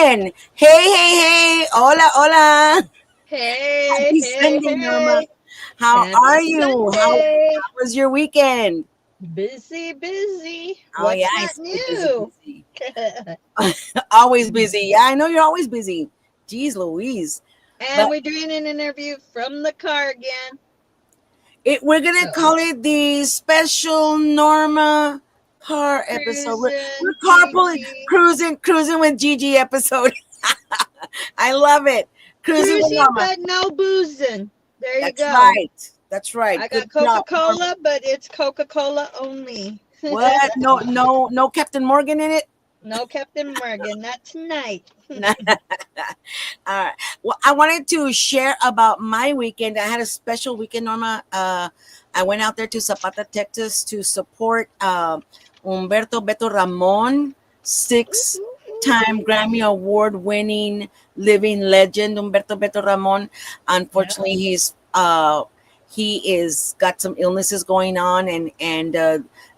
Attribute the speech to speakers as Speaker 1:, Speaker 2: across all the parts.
Speaker 1: weekend. Hey. Hola, hola.
Speaker 2: Hey,
Speaker 1: Happy
Speaker 2: hey,
Speaker 1: Sunday, Norma.
Speaker 2: hey.
Speaker 1: How
Speaker 2: Happy
Speaker 1: are you? How
Speaker 2: Sunday.
Speaker 1: was your weekend?
Speaker 2: Busy, busy.
Speaker 1: Oh, yeah,
Speaker 2: What's
Speaker 1: I
Speaker 2: not
Speaker 1: see. Busy,
Speaker 2: new?
Speaker 1: busy. Always busy. Yeah, I know you're always busy. Jeez Louise.
Speaker 2: And
Speaker 1: But
Speaker 2: we're doing an interview from the car again.
Speaker 1: we're going to
Speaker 2: So,
Speaker 1: call it the special Norma car episode. We're
Speaker 2: cruising,
Speaker 1: carpooling,
Speaker 2: Gigi.
Speaker 1: cruising with Gigi episode. I love it. Cruising with
Speaker 2: Cruising,
Speaker 1: Norma.
Speaker 2: but no boozing. There you
Speaker 1: That's
Speaker 2: go.
Speaker 1: right. That's right.
Speaker 2: I
Speaker 1: Good
Speaker 2: got
Speaker 1: job,
Speaker 2: Coca
Speaker 1: Norma.
Speaker 2: Cola, but it's Coca Cola only.
Speaker 1: What? No Captain Morgan in it?
Speaker 2: No Captain Morgan, not tonight.
Speaker 1: All right. Well, I wanted to share about my weekend. I had a special weekend, Norma. I went out there to Zapata, Texas to support Humberto Beto Ramon, six-time Grammy Award winning living legend, Humberto Beto Ramon.
Speaker 2: Yeah.
Speaker 1: Unfortunately, he is got some illnesses going on, and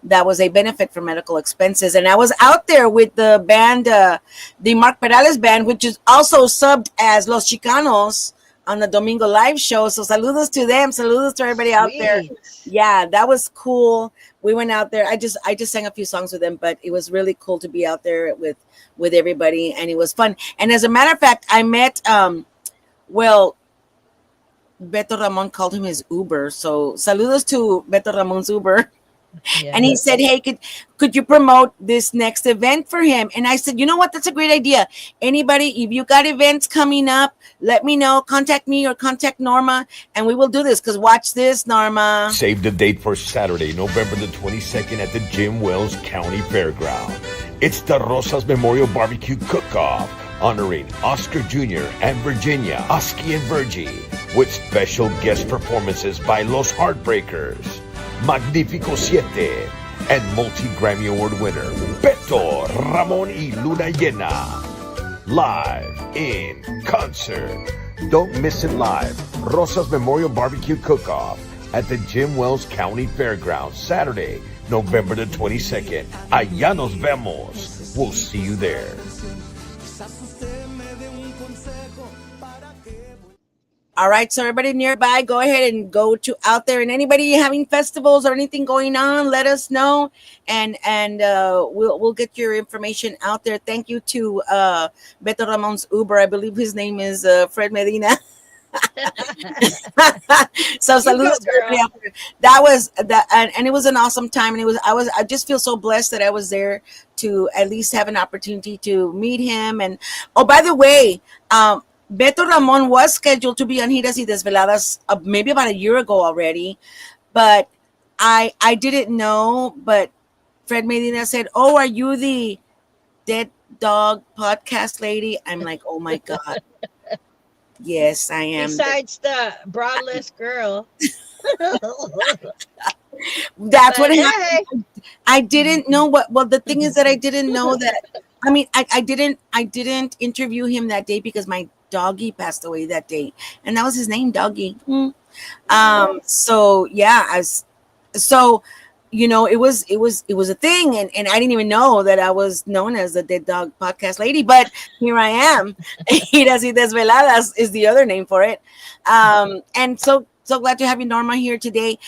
Speaker 1: that was a benefit for medical expenses. And I was out there with the band, the Mark Perales band, which is also subbed as Los Chicanos on the Domingo Live show. So saludos to them, saludos to everybody out there.
Speaker 2: Sweet.
Speaker 1: Yeah, that was cool. We went out there. I just sang a few songs with them, but it was really cool to be out there with everybody, and it was fun. And as a matter of fact, I met well, Beto Ramon called him his Uber. So saludos to Beto Ramon's Uber. And he said,
Speaker 2: Yes.
Speaker 1: "Hey, could you promote this next event for him?" And I said, "You know what? That's a great idea. Anybody, if you got events coming up, let me know. Contact me or contact Norma, and we will do this. Because watch this, Norma.
Speaker 3: Save the date for Saturday, November the 22nd at the Jim Wells County Fairground. It's the Rosas Memorial Barbecue Cook-Off, honoring Oscar Jr. and Virginia, Oski and Virgie, with special guest performances by Los Heartbreakers, Magnifico Siete, and multi-Grammy Award winner Beto Ramon y Luna Llena. Live in concert. Don't miss it live. Rosas Memorial Barbecue Cook-Off at the Jim Wells County Fairgrounds, Saturday, November the 22nd. Allá nos vemos. We'll see you there.
Speaker 1: All right, so everybody nearby, go ahead and go to out there. And anybody having festivals or anything going on, let us know, and we'll get your information out there. Thank you to Beto Ramon's Uber. I believe his name is Fred Medina. So
Speaker 2: You go,
Speaker 1: saludos to everybody
Speaker 2: girl.
Speaker 1: out there. That was that, and it was an awesome time. And I just feel so blessed that I was there to at least have an opportunity to meet him. And oh, by the way, Beto Ramon was scheduled to be on Giras y Desveladas maybe about a year ago already, but I didn't know. But Fred Medina said, "Oh, are you the Dead Dog podcast lady?" I'm like, "Oh my god, yes, I am."
Speaker 2: Besides the broadless girl.
Speaker 1: That's what
Speaker 2: But
Speaker 1: happened.
Speaker 2: hey,
Speaker 1: I didn't know what. Well, the thing is that I didn't know that. I mean, I didn't interview him that day because my doggy passed away that day, and that was his name, Doggy. So yeah, so it was a thing, and I didn't even know that I was known as the Dead Dog podcast lady, but here I am. Giras y Desveladas is the other name for it. And so glad to have you, Norma, here today.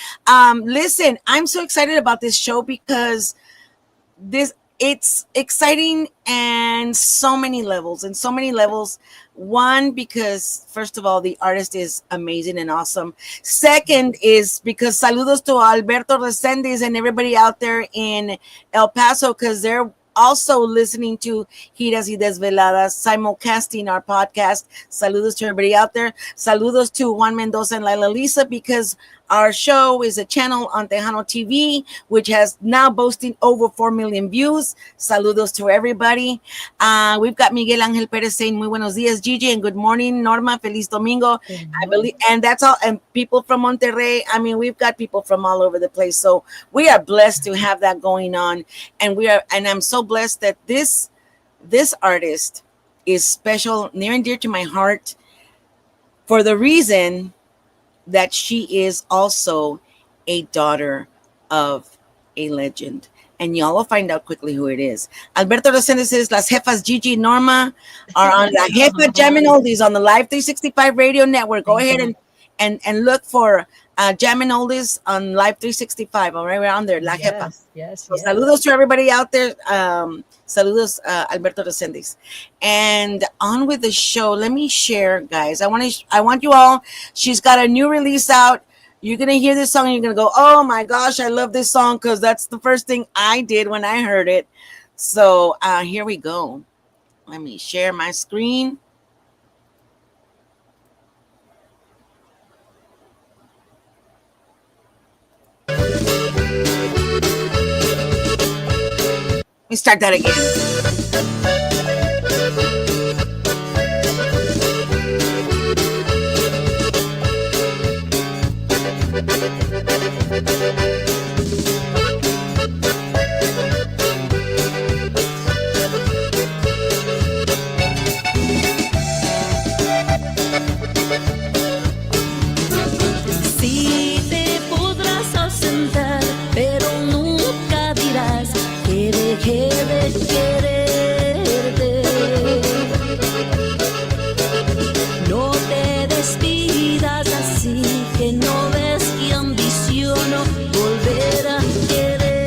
Speaker 1: Listen, I'm so excited about this show because this it's exciting and so many levels. One, because first of all, the artist is amazing and awesome. Second is because saludos to Alberto Resendiz and everybody out there in El Paso, because they're also listening to Giras y Desveladas, simulcasting our podcast. Saludos to everybody out there. Saludos to Juan Mendoza and Laila Lisa, because our show is a channel on Tejano TV, which has now boasting over 4 million views. Saludos to everybody. We've got Miguel Angel Perez saying muy buenos días, Gigi, and good morning, Norma. Feliz domingo.
Speaker 2: good
Speaker 1: I believe,
Speaker 2: morning.
Speaker 1: and that's all. And people from Monterrey. I mean, we've got people from all over the place. So we are blessed to have that going on, and I'm so blessed that this artist is special, near and dear to my heart, for the reason that she is also a daughter of a legend. and y'all will find out quickly who it is. Alberto Resendes says Las Jefas Gigi Norma are on La Jefa Jammin' Oldies on the Live 365 Radio Network. Go ahead and look for Jammin' Oldies on Live 365. All right, we're on there, La Jefa.
Speaker 2: Yes.
Speaker 1: So saludos to everybody out there. Saludos, Alberto Resendes. And on with the show. Let me share, guys. I want you all. She's got a new release out. You're gonna hear this song and you're gonna go, "Oh my gosh, I love this song," because that's the first thing I did when I heard it. So here we go. Let me share my screen. Let me start that again.
Speaker 4: Sí te podrás ausentar, pero nunca dirás que dejé de quererte. No te despidas así, que no ves que ambiciono volver a quererte.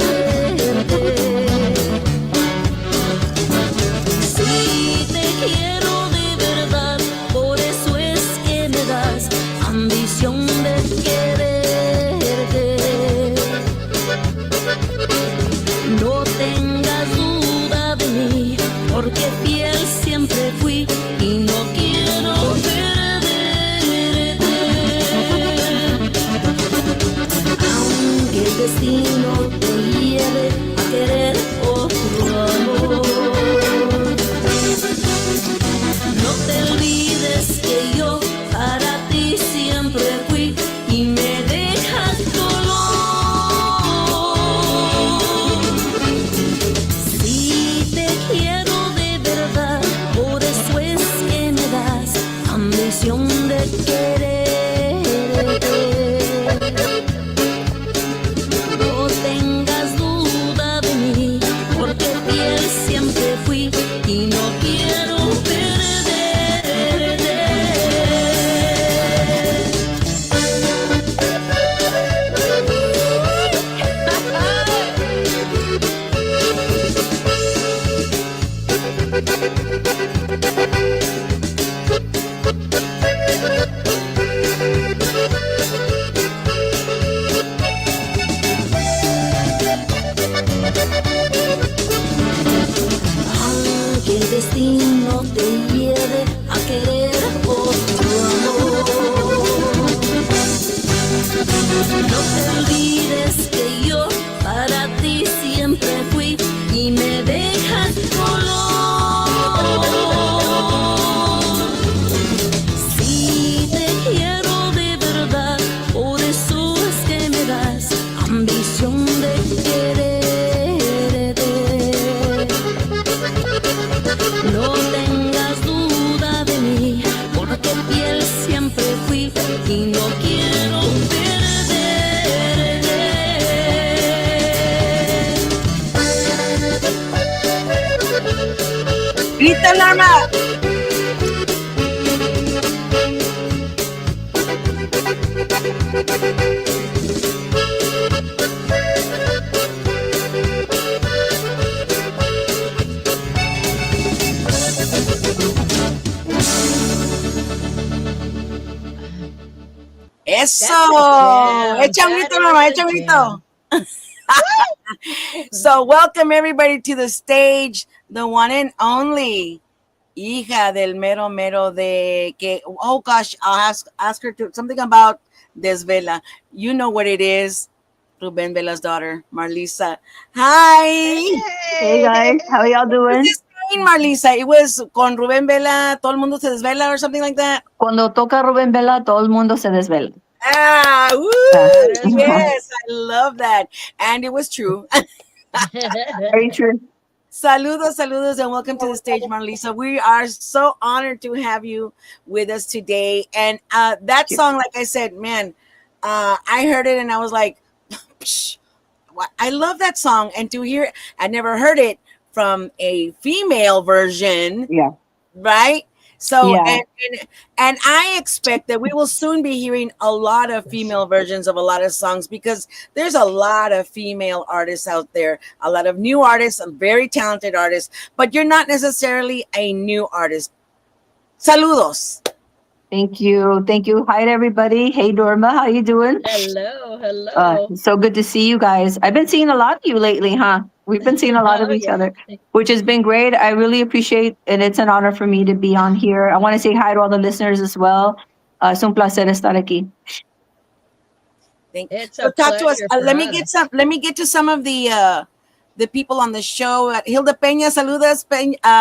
Speaker 4: Sí te quiero de verdad, por eso es que me das ambición de quererte. No tengas duda de mí, porque fiel siempre fui y no quiero perderte. Aunque el destino te lleve a querer otro amor, no te olvides que yo para ti siempre fui y me dejas dolor. Si te quiero de verdad, por eso es que me das ambición de quererte. No tengas duda de mí, porque fiel siempre fui y no quiero perderte. Aunque el destino te lleve a querer otro amor, no te olvides que yo para ti siempre fui y me dejas dolor. Si te quiero de verdad, por eso es que me das ambición de quererte. No tengas duda de mí, porque fiel siempre fui y no quiero perderte.
Speaker 1: ¡Grita, Norma! Eso. Echa un grito, Norma, echa un grito. So welcome everybody to the stage, the one and only hija del mero mero de que, oh gosh, I'll ask her to something about Desvela. You know what it is. Ruben Vela's daughter, Marlissa. Hi.
Speaker 5: Hey guys, how y'all doing?
Speaker 1: What's this mean, Marlissa? It was con Ruben Vela, todo el mundo se desvela or something like that.
Speaker 5: Cuando toca Ruben Vela, todo el mundo se desvela.
Speaker 1: Ah, woo,
Speaker 5: Yeah.
Speaker 1: yes, I love that. And it was true.
Speaker 5: Very true.
Speaker 1: Saludos, saludos, and welcome to the stage, Marlissa. We are so honored to have you with us today. And that song, like I said, man, I heard it and I was like, psh, I love that song, and to hear, I never heard it from a female version,
Speaker 5: Yeah.
Speaker 1: right? So
Speaker 5: Yeah.
Speaker 1: and I expect that we will soon be hearing a lot of female versions of a lot of songs, because there's a lot of female artists out there, a lot of new artists, and very talented artists, but you're not necessarily a new artist. Saludos.
Speaker 5: Thank you. Thank you. Hi to everybody. Hey, Norma. How you doing?
Speaker 2: Hello, hello.
Speaker 5: So good to see you guys. I've been seeing a lot of you lately, huh? We've been seeing a lot of
Speaker 2: Oh,
Speaker 5: each
Speaker 2: yeah.
Speaker 5: other, which has been great. I really appreciate, and it's an honor for me to be on here. I want to say hi to all the listeners as well. Es un placer estar aquí.
Speaker 2: It's
Speaker 1: So
Speaker 2: a
Speaker 1: talk to us.
Speaker 2: pleasure for
Speaker 1: Let me
Speaker 2: us.
Speaker 1: get some. Let me get to some of the people on the show. Hilda Peña, saludas.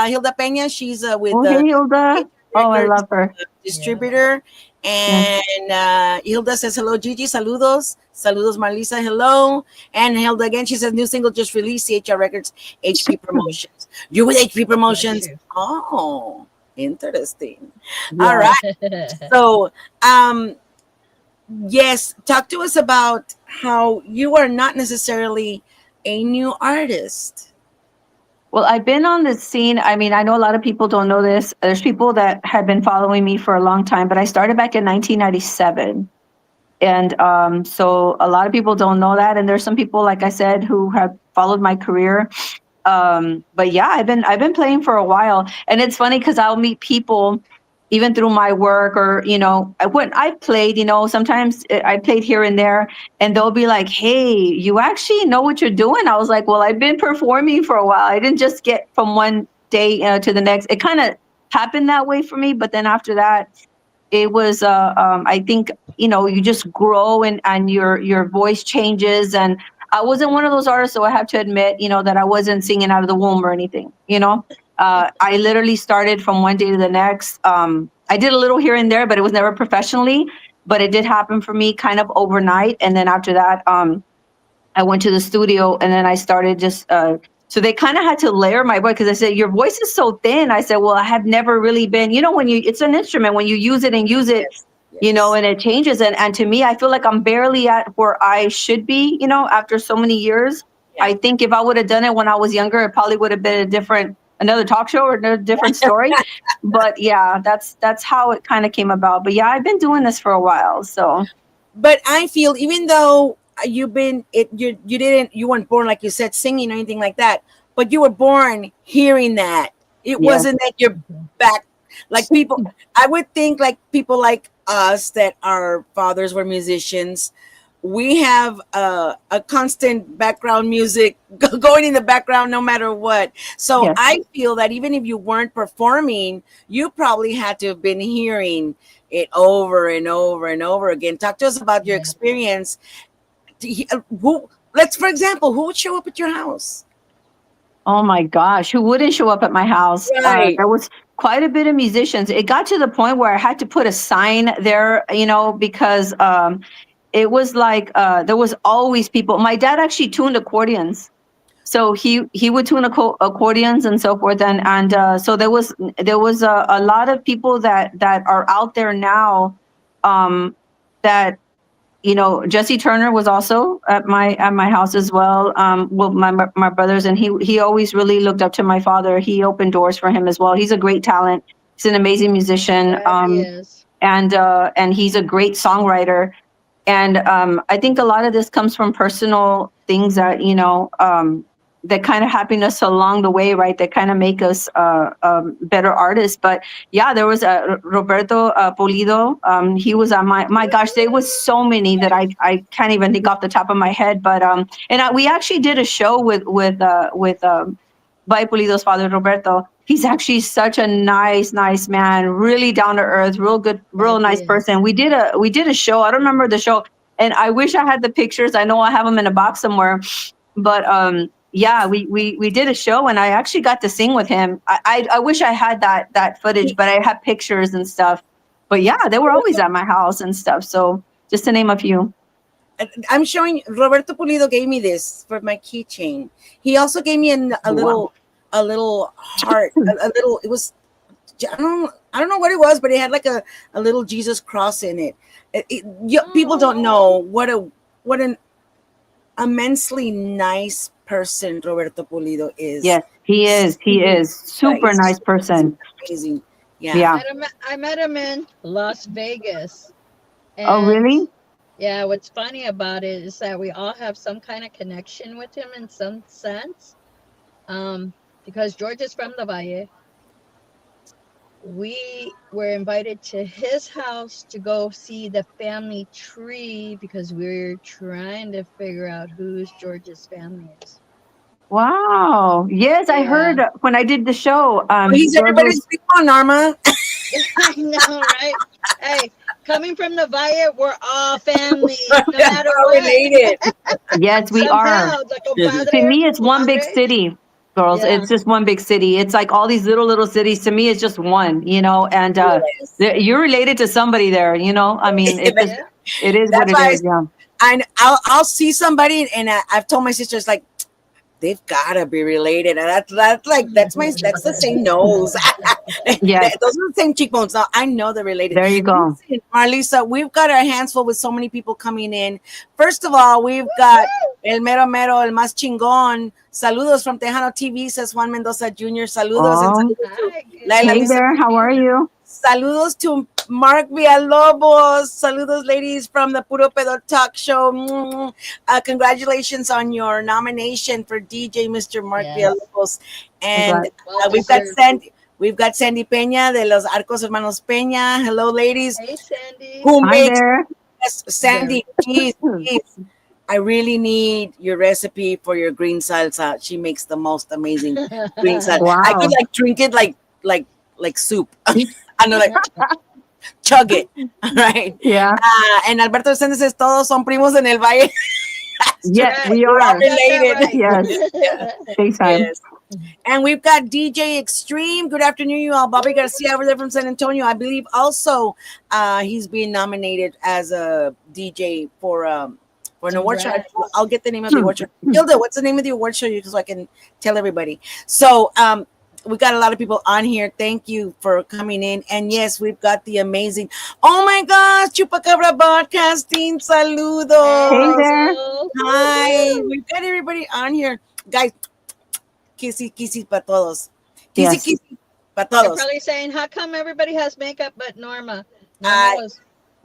Speaker 1: Hilda Peña. She's with
Speaker 5: Oh, hey, Hilda. Oh, I love her.
Speaker 1: distributor.
Speaker 5: Yes.
Speaker 1: And Hilda says hello, Gigi. Saludos. Saludos, Marlissa. Hello. And Hilda again. She says new single just released. CHR Records, HP Promotions. You're with HP Promotions.
Speaker 2: you.
Speaker 1: Oh, interesting.
Speaker 5: Yeah.
Speaker 1: All right. So, yes, talk to us about how you are not necessarily a new artist.
Speaker 5: Well, I've been on the scene. I mean, I know a lot of people don't know this. There's people that have been following me for a long time, but I started back in 1997. And so a lot of people don't know that. And there's some people, like I said, who have followed my career. But yeah, I've been playing for a while. And it's funny because I'll meet people even through my work, or, when I played, sometimes I played here and there, and they'll be like, hey, you actually know what you're doing. I was like, well, I've been performing for a while. I didn't just get from one day to the next. It kind of happened that way for me. But then after that, it was, I think, you just grow, and your voice changes. And I wasn't one of those artists, so I have to admit, that I wasn't singing out of the womb or anything, I literally started from one day to the next. I did a little here and there, but it was never professionally. But it did happen for me kind of overnight. And then after that, I went to the studio, and then I started just, so they kind of had to layer my voice, because I said, your voice is so thin. I said, well, I have never really been, it's an instrument, when you use it and use it, and it changes. And to me, I feel like I'm barely at where I should be, after so many years.
Speaker 1: Yeah.
Speaker 5: I think if I would have done it when I was younger, it probably would have been another talk show or a different story. But yeah, that's how it kind of came about. But yeah, I've been doing this for a while. So,
Speaker 1: But I feel, even though you weren't born, like you said, singing or anything like that, but you were born hearing that. It
Speaker 5: Yes.
Speaker 1: wasn't that you're back, like people. I would think, like people like us, that our fathers were musicians. We have a constant background music going in the background no matter what. So
Speaker 5: Yes.
Speaker 1: I feel that even if you weren't performing, you probably had to have been hearing it over and over and over again. Talk to us about your experience. For example, who would show up at your house?
Speaker 5: Oh my gosh, who wouldn't show up at my house?
Speaker 1: Right.
Speaker 5: There was quite a bit of musicians. It got to the point where I had to put a sign there, because it was like there was always people. My dad actually tuned accordions, so he would tune accordions and so forth. And so there was a lot of people that are out there now, that. Jesse Turner was also at my house as well. Well, my brothers, and he always really looked up to my father. He opened doors for him as well. He's a great talent. He's an amazing musician.
Speaker 2: That he is.
Speaker 5: And he's a great songwriter. And I think a lot of this comes from personal things that that kind of happen us along the way, right? That kind of make us better artists. But yeah, there was Roberto Pulido. He was on my gosh, there was so many that I can't even think off the top of my head. But we actually did a show with By Pulido's father, Roberto. He's actually such a nice man, really down to earth, real good, real nice person. We did a show. I don't remember the show, and I wish I had the pictures. I know I have them in a box somewhere, but yeah, we did a show, and I actually got to sing with him. I wish I had that footage, but I have pictures and stuff. But yeah, they were always at my house and stuff. So just to name a few.
Speaker 1: I'm showing, Roberto Pulido gave me this for my keychain. He also gave me a little heart, a little. It was, I don't know what it was, but it had like a little Jesus cross in it. People don't know what an immensely nice person Roberto Pulido is.
Speaker 5: Yes, he is. He is super
Speaker 1: He's
Speaker 5: nice
Speaker 1: just
Speaker 5: person.
Speaker 1: amazing. Yeah.
Speaker 5: Yeah.
Speaker 2: I met him in Las Vegas.
Speaker 5: Oh,
Speaker 2: And
Speaker 5: really?
Speaker 2: yeah, what's funny about it is that we all have some kind of connection with him in some sense. Because George is from the Valle. We were invited to his house to go see the family tree because we're trying to figure out whose George's family is.
Speaker 5: Wow. Yes, I heard
Speaker 2: Yeah.
Speaker 5: when I did the show.
Speaker 1: He's
Speaker 5: George
Speaker 1: everybody's
Speaker 5: was.
Speaker 1: big on Arma.
Speaker 2: I know, right? Hey, coming from the Valle, we're all family, no matter
Speaker 1: All
Speaker 2: what.
Speaker 1: related.
Speaker 5: Yes, we are.
Speaker 2: Somehow, the
Speaker 5: To
Speaker 2: compadre,
Speaker 5: me, it's one big
Speaker 2: comadre.
Speaker 5: city, girls.
Speaker 2: Yeah.
Speaker 5: It's just one big city. It's like all these little cities. To me, it's just one, and
Speaker 1: Yes.
Speaker 5: you're related to somebody there, I mean, it just,
Speaker 2: Yeah.
Speaker 5: it is what
Speaker 1: That's
Speaker 5: it
Speaker 1: why
Speaker 5: is. Yeah.
Speaker 1: I'll see somebody and I've told my sisters like they've gotta be related, and that's like that's the same nose.
Speaker 5: Yes.
Speaker 1: Those are the same cheekbones. Now I know they're related.
Speaker 5: There you go.
Speaker 1: Listen, Marlisa, we've got our hands full with so many people coming in. First of all, we've got el mero mero, el más chingón. Saludos from Tejano TV, says Juan Mendoza Jr. Saludos and
Speaker 5: Oh,
Speaker 1: saludos to
Speaker 2: Hi,
Speaker 1: Laila
Speaker 5: hey
Speaker 1: Lisa.
Speaker 5: there. How are you?
Speaker 1: Saludos to Mark Villalobos. Saludos, ladies, from the Puro Pedo Talk Show. Congratulations on your nomination for DJ, Mr. Mark
Speaker 2: Yes.
Speaker 1: Villalobos. And
Speaker 5: Congrats.
Speaker 2: Well
Speaker 1: we've got
Speaker 2: deserved.
Speaker 1: Sandy. We've got Sandy Peña de los Arcos Hermanos Peña. Hello, ladies.
Speaker 2: Hey, Sandy.
Speaker 1: Who
Speaker 5: Hi
Speaker 1: makes
Speaker 5: there.
Speaker 1: yes, Sandy? Please, please. I really need your recipe for your green salsa. She makes the most amazing green salsa. I could
Speaker 5: Wow.
Speaker 1: like drink it like soup. I know, like chug it, right?
Speaker 5: Yeah.
Speaker 1: And Alberto Sánchez says todos son primos en el valle. That's true.
Speaker 5: Yeah,
Speaker 2: Right.
Speaker 5: we
Speaker 1: We're all
Speaker 5: are.
Speaker 2: You got that
Speaker 1: related.
Speaker 5: Yes.
Speaker 1: Yeah.
Speaker 5: Big time.
Speaker 1: Yes. And we've got DJ Extreme. Good afternoon, you all. Bobby Garcia over there from San Antonio. I believe also he's being nominated as a DJ for an award show.
Speaker 2: Congrats.
Speaker 1: I'll get the name of the award show. Hilda, what's the name of the award show? So I can tell everybody. So we got a lot of people on here. Thank you for coming in. And yes, we've got the amazing. Oh my gosh, Chupacabra Broadcasting.
Speaker 5: Hey
Speaker 1: Saludos.
Speaker 5: there.
Speaker 2: Hello.
Speaker 1: Hi. We've got everybody on here. Guys, kissy kissy para todos. Kissy
Speaker 5: Yes.
Speaker 1: kissy para
Speaker 2: They're
Speaker 1: todos.
Speaker 2: probably saying, how come everybody has makeup but Norma?
Speaker 1: I-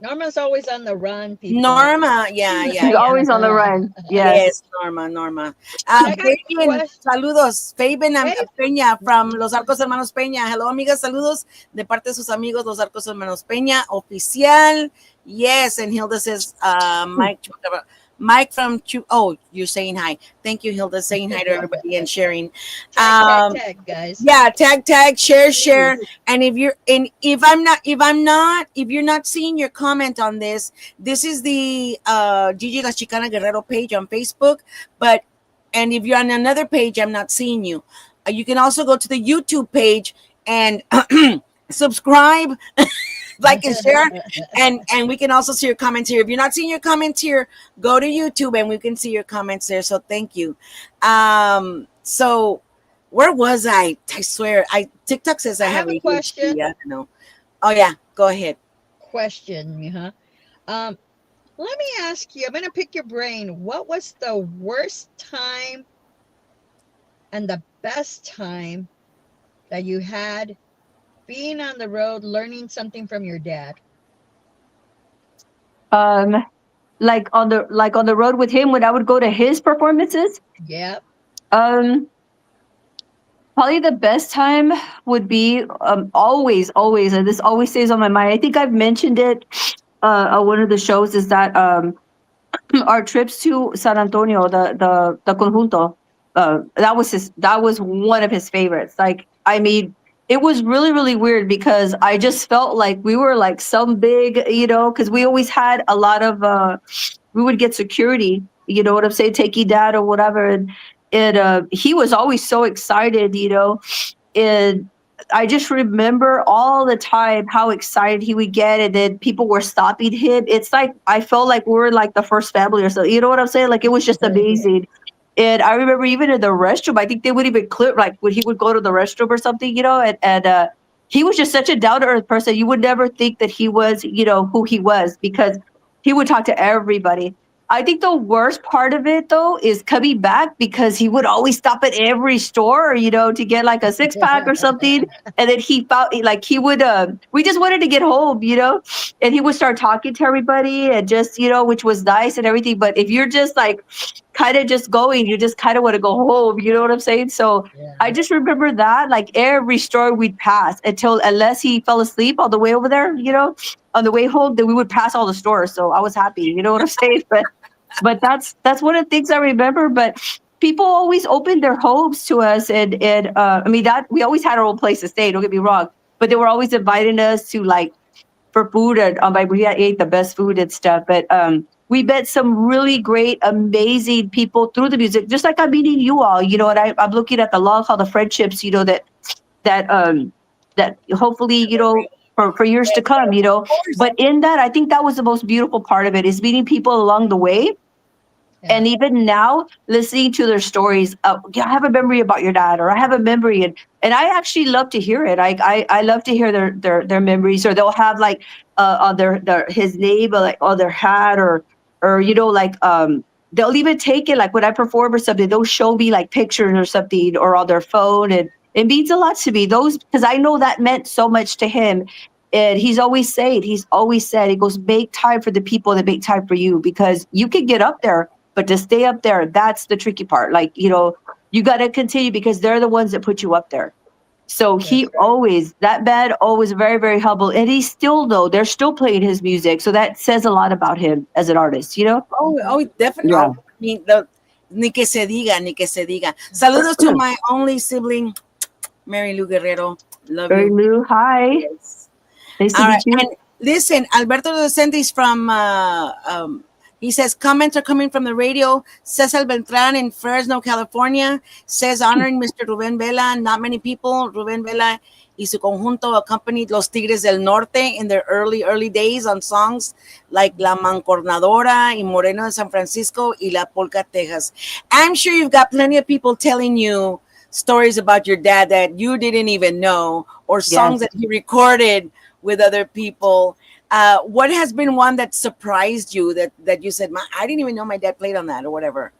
Speaker 2: Norma's always on the run, people.
Speaker 1: Norma. Yeah.
Speaker 5: She's always on the run. Yes.
Speaker 1: Yes, Norma.
Speaker 2: I got a
Speaker 1: Fabian,
Speaker 2: question.
Speaker 1: saludos. Fabian
Speaker 2: Hey.
Speaker 1: Peña from Los Arcos Hermanos Peña. Hello, amigas, saludos de parte de sus amigos, Los Arcos Hermanos Peña, oficial. Yes, and Hilda says, Mike from oh, you're saying hi. Thank you, Hilda, saying hi to everybody and sharing.
Speaker 2: Tag, guys.
Speaker 1: Yeah, tag, share. And if you're not seeing your comment on this is the Gigi La Chicana Guerrero page on Facebook. And if you're on another page, I'm not seeing you. You can also go to the YouTube page and subscribe, like and share, and we can also see your comments here. If you're not seeing your comments here, go to YouTube and we can see your comments there. So thank you. So where was I? I swear, TikTok says I have
Speaker 2: a
Speaker 1: ADHD.
Speaker 2: question.
Speaker 1: I don't know. Oh yeah, go ahead.
Speaker 2: Question, let me ask you, I'm going to pick your brain. What was the worst time and the best time that you had being on the road, learning something from your dad?
Speaker 5: Like on the road with him when I would go to his performances.
Speaker 2: Yep.
Speaker 5: Probably the best time would be always, and this always stays on my mind. I think I've mentioned it on one of the shows, is that our trips to San Antonio, the conjunto, that was one of his favorites. Like, I mean, it was really, really weird because I just felt like we were like some big, because we always had a lot of we would get security, you know what I'm saying, take dad or whatever, and he was always so excited, and I just remember all the time how excited he would get, and then people were stopping him. It's like I felt like we were like the first family or something. You know what I'm saying? Like, it was just amazing. And I remember even in the restroom, I think they would even clip, like when he would go to the restroom or something, and he was just such a down to earth person. You would never think that he was, who he was, because he would talk to everybody. I think the worst part of it though is coming back because he would always stop at every store, to get like a six pack or something. And then he found like he would we just wanted to get home, and he would start talking to everybody and just, which was nice and everything. But if you're just like kind of just going, you just kind of want to go home, you know what I'm saying? So
Speaker 2: Yeah.
Speaker 5: I just remember that like every store we'd pass unless he fell asleep all the way over there, on the way home, then we would pass all the stores. So I was happy, you know what I'm saying? But that's one of the things I remember. But people always opened their homes to us, and I mean that we always had our own place to stay. Don't get me wrong, but they were always inviting us to like for food, and like we ate the best food and stuff. But we met some really great, amazing people through the music, just like I'm meeting you all. And I'm looking at the log called the friendships, that that hopefully for years to come. But in that, I think that was the most beautiful part of it is meeting people along the way.
Speaker 2: Yeah.
Speaker 5: And even now, listening to their stories, yeah, I have a memory about your dad, or I have a memory, and I actually love to hear it. I love to hear their memories, or they'll have like on their his name, or like on their hat, or like they'll even take it like when I perform or something. They'll show me like pictures or something, or on their phone, and it means a lot to me. Those because I know that meant so much to him. And he's always said, he goes, make time for the people that make time for you, because you can get up there, but to stay up there, that's the tricky part. Like, you got to continue because they're the ones that put you up there. So he
Speaker 2: That's right.
Speaker 5: always, that man always very, very humble. And he's still, though, they're still playing his music. So that says a lot about him as an artist.
Speaker 2: Mhm.
Speaker 1: Definitely.
Speaker 5: Yeah.
Speaker 1: Oh, I mean, ni que se diga, ni que se diga. Saludos to my only sibling, Mary Lou Guerrero. Love
Speaker 5: Very
Speaker 1: you.
Speaker 5: Lou, hi.
Speaker 1: Yes.
Speaker 5: Nice to
Speaker 1: All right.
Speaker 5: meet you.
Speaker 1: And listen, Alberto Docentes from, he says, comments are coming from the radio. Cesar Beltran in Fresno, California, says, honoring Mr. Ruben Vela. Not many people. Ruben Vela y su conjunto accompanied Los Tigres del Norte in their early days on songs like La Mancornadora y Moreno de San Francisco y La Polka, Texas. I'm sure you've got plenty of people telling you stories about your dad that you didn't even know, or songs
Speaker 5: Yes.
Speaker 1: that he recorded with other people. What has been one that surprised you that you said, I didn't even know my dad played on that, or whatever?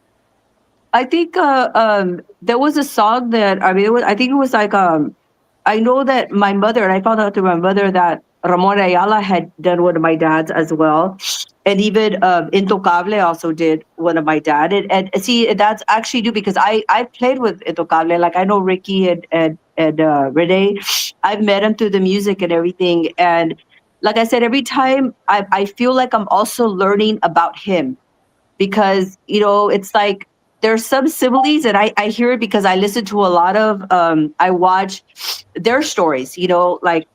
Speaker 5: I think there was a song that I think it was like I know that my mother, and I found out through my mother that Ramon Ayala had done one of my dad's as well, and even Intocable also did one of my dad. And see, that's actually do because I played with Intocable, like I know Ricky and Renee. I've met him through the music and everything, and like I said, every time I feel like I'm also learning about him, because it's like there's some similes, and I hear it because I listen to a lot of I watch their stories, like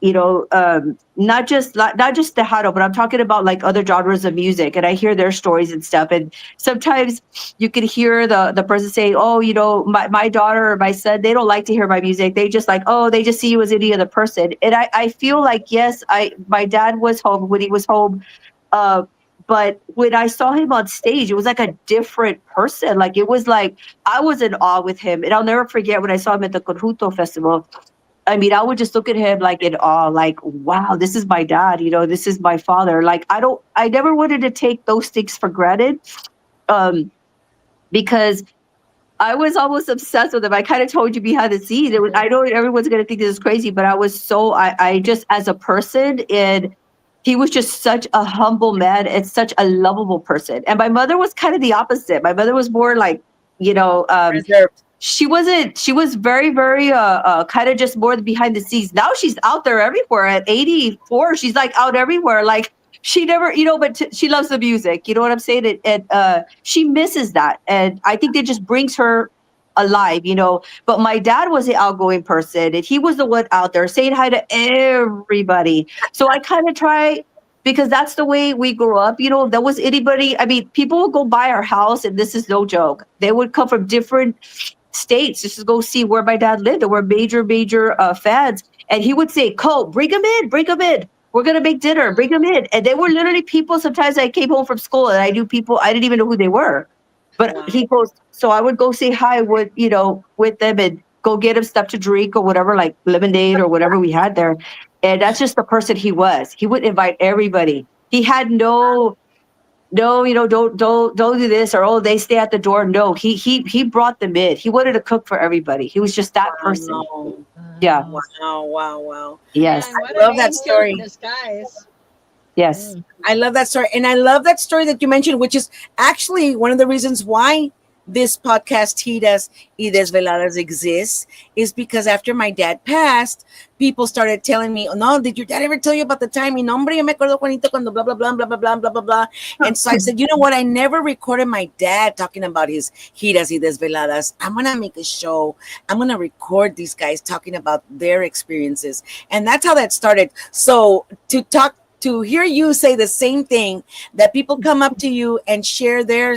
Speaker 5: not just Tejano, but I'm talking about like other genres of music, and I hear their stories and stuff. And sometimes you can hear the person saying, oh, my daughter or my son, they don't like to hear my music, they just like, oh, they just see you as any other person. And I feel like, yes, my dad was home when he was home, uh, but when I saw him on stage, it was like a different person. Like it was like I was in awe with him. And I'll never forget when I saw him at the Conjunto Festival. I mean, I would just look at him like in awe, like, wow, this is my dad, this is my father. Like I never wanted to take those things for granted. Um, because I was almost obsessed with him. I kind of told you behind the scenes. I know everyone's gonna think this is crazy, but I just as a person, and he was just such a humble man and such a lovable person. And my mother was kind of the opposite. My mother was more like,
Speaker 1: Reserved.
Speaker 5: she was very, very kind of just more behind the scenes. Now she's out there everywhere at 84. She's like out everywhere. Like she never, but she loves the music. You know what I'm saying? And she misses that. And I think it just brings her alive. But my dad was the outgoing person, and he was the one out there saying hi to everybody. So I kind of try, because that's the way we grew up. There was anybody, I mean, people would go by our house, and this is no joke. They would come from different states just to go see where my dad lived. There were major fans. And he would say, Cole, bring them in, bring them in. We're going to make dinner, bring them in. And they were literally people. Sometimes I came home from school and I knew people, I didn't even know who they were. But
Speaker 1: Wow.
Speaker 5: he goes, so I would go say hi with them and go get him stuff to drink or whatever, like lemonade or whatever we had there. And that's just the person he was. He would invite everybody. He had no no, don't do this, or oh, they stay at the door. No, he brought them in. He wanted to cook for everybody. He was just that person.
Speaker 1: Wow.
Speaker 5: Yeah.
Speaker 2: Wow.
Speaker 1: Wow. Wow. Wow.
Speaker 5: Yes.
Speaker 2: Man, what
Speaker 1: I
Speaker 2: an
Speaker 1: love that
Speaker 2: angel in
Speaker 1: story.
Speaker 2: disguise.
Speaker 5: Yes.
Speaker 2: Mm.
Speaker 1: I love that story. And I love that story that you mentioned, which is actually one of the reasons why this podcast, Giras y Desveladas, exists, is because after my dad passed, people started telling me, oh, no, did your dad ever tell you about the time? Mi nombre, yo me acuerdo, Juanito, cuando blah, blah, blah, blah, blah, blah, blah, blah, blah. And so I said, you know what? I never recorded my dad talking about his Giras y Desveladas. I'm going to make a show. I'm going to record these guys talking about their experiences. And that's how that started. So to hear you say the same thing, that people come up to you and share their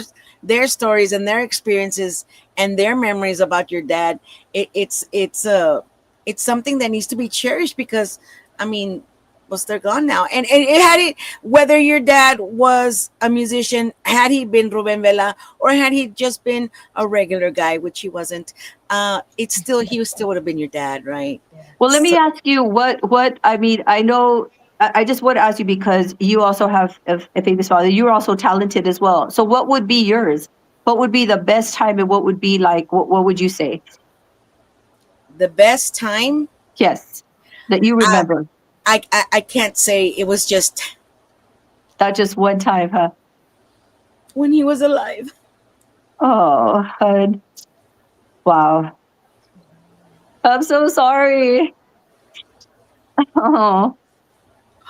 Speaker 1: stories and their experiences and their memories about your dad, it's something that needs to be cherished, because I mean, was they're gone now, and it had it, whether your dad was a musician, had he been Ruben Vela, or had he just been a regular guy, which he wasn't, it's still, he still would have been your dad, right?
Speaker 2: Yeah.
Speaker 5: Well, let me
Speaker 1: So
Speaker 5: ask you what I mean. I know. I just want to ask you because you also have a famous father. You're also talented as well. So, what would be yours? What would be the best time, and what would be like? What would you say?
Speaker 1: the best time,
Speaker 5: Yes, that you
Speaker 1: I,
Speaker 5: remember.
Speaker 1: I can't say. It was just
Speaker 5: Not just one time, huh?
Speaker 1: when he was alive.
Speaker 5: Oh, hun. Wow. I'm so sorry. Oh,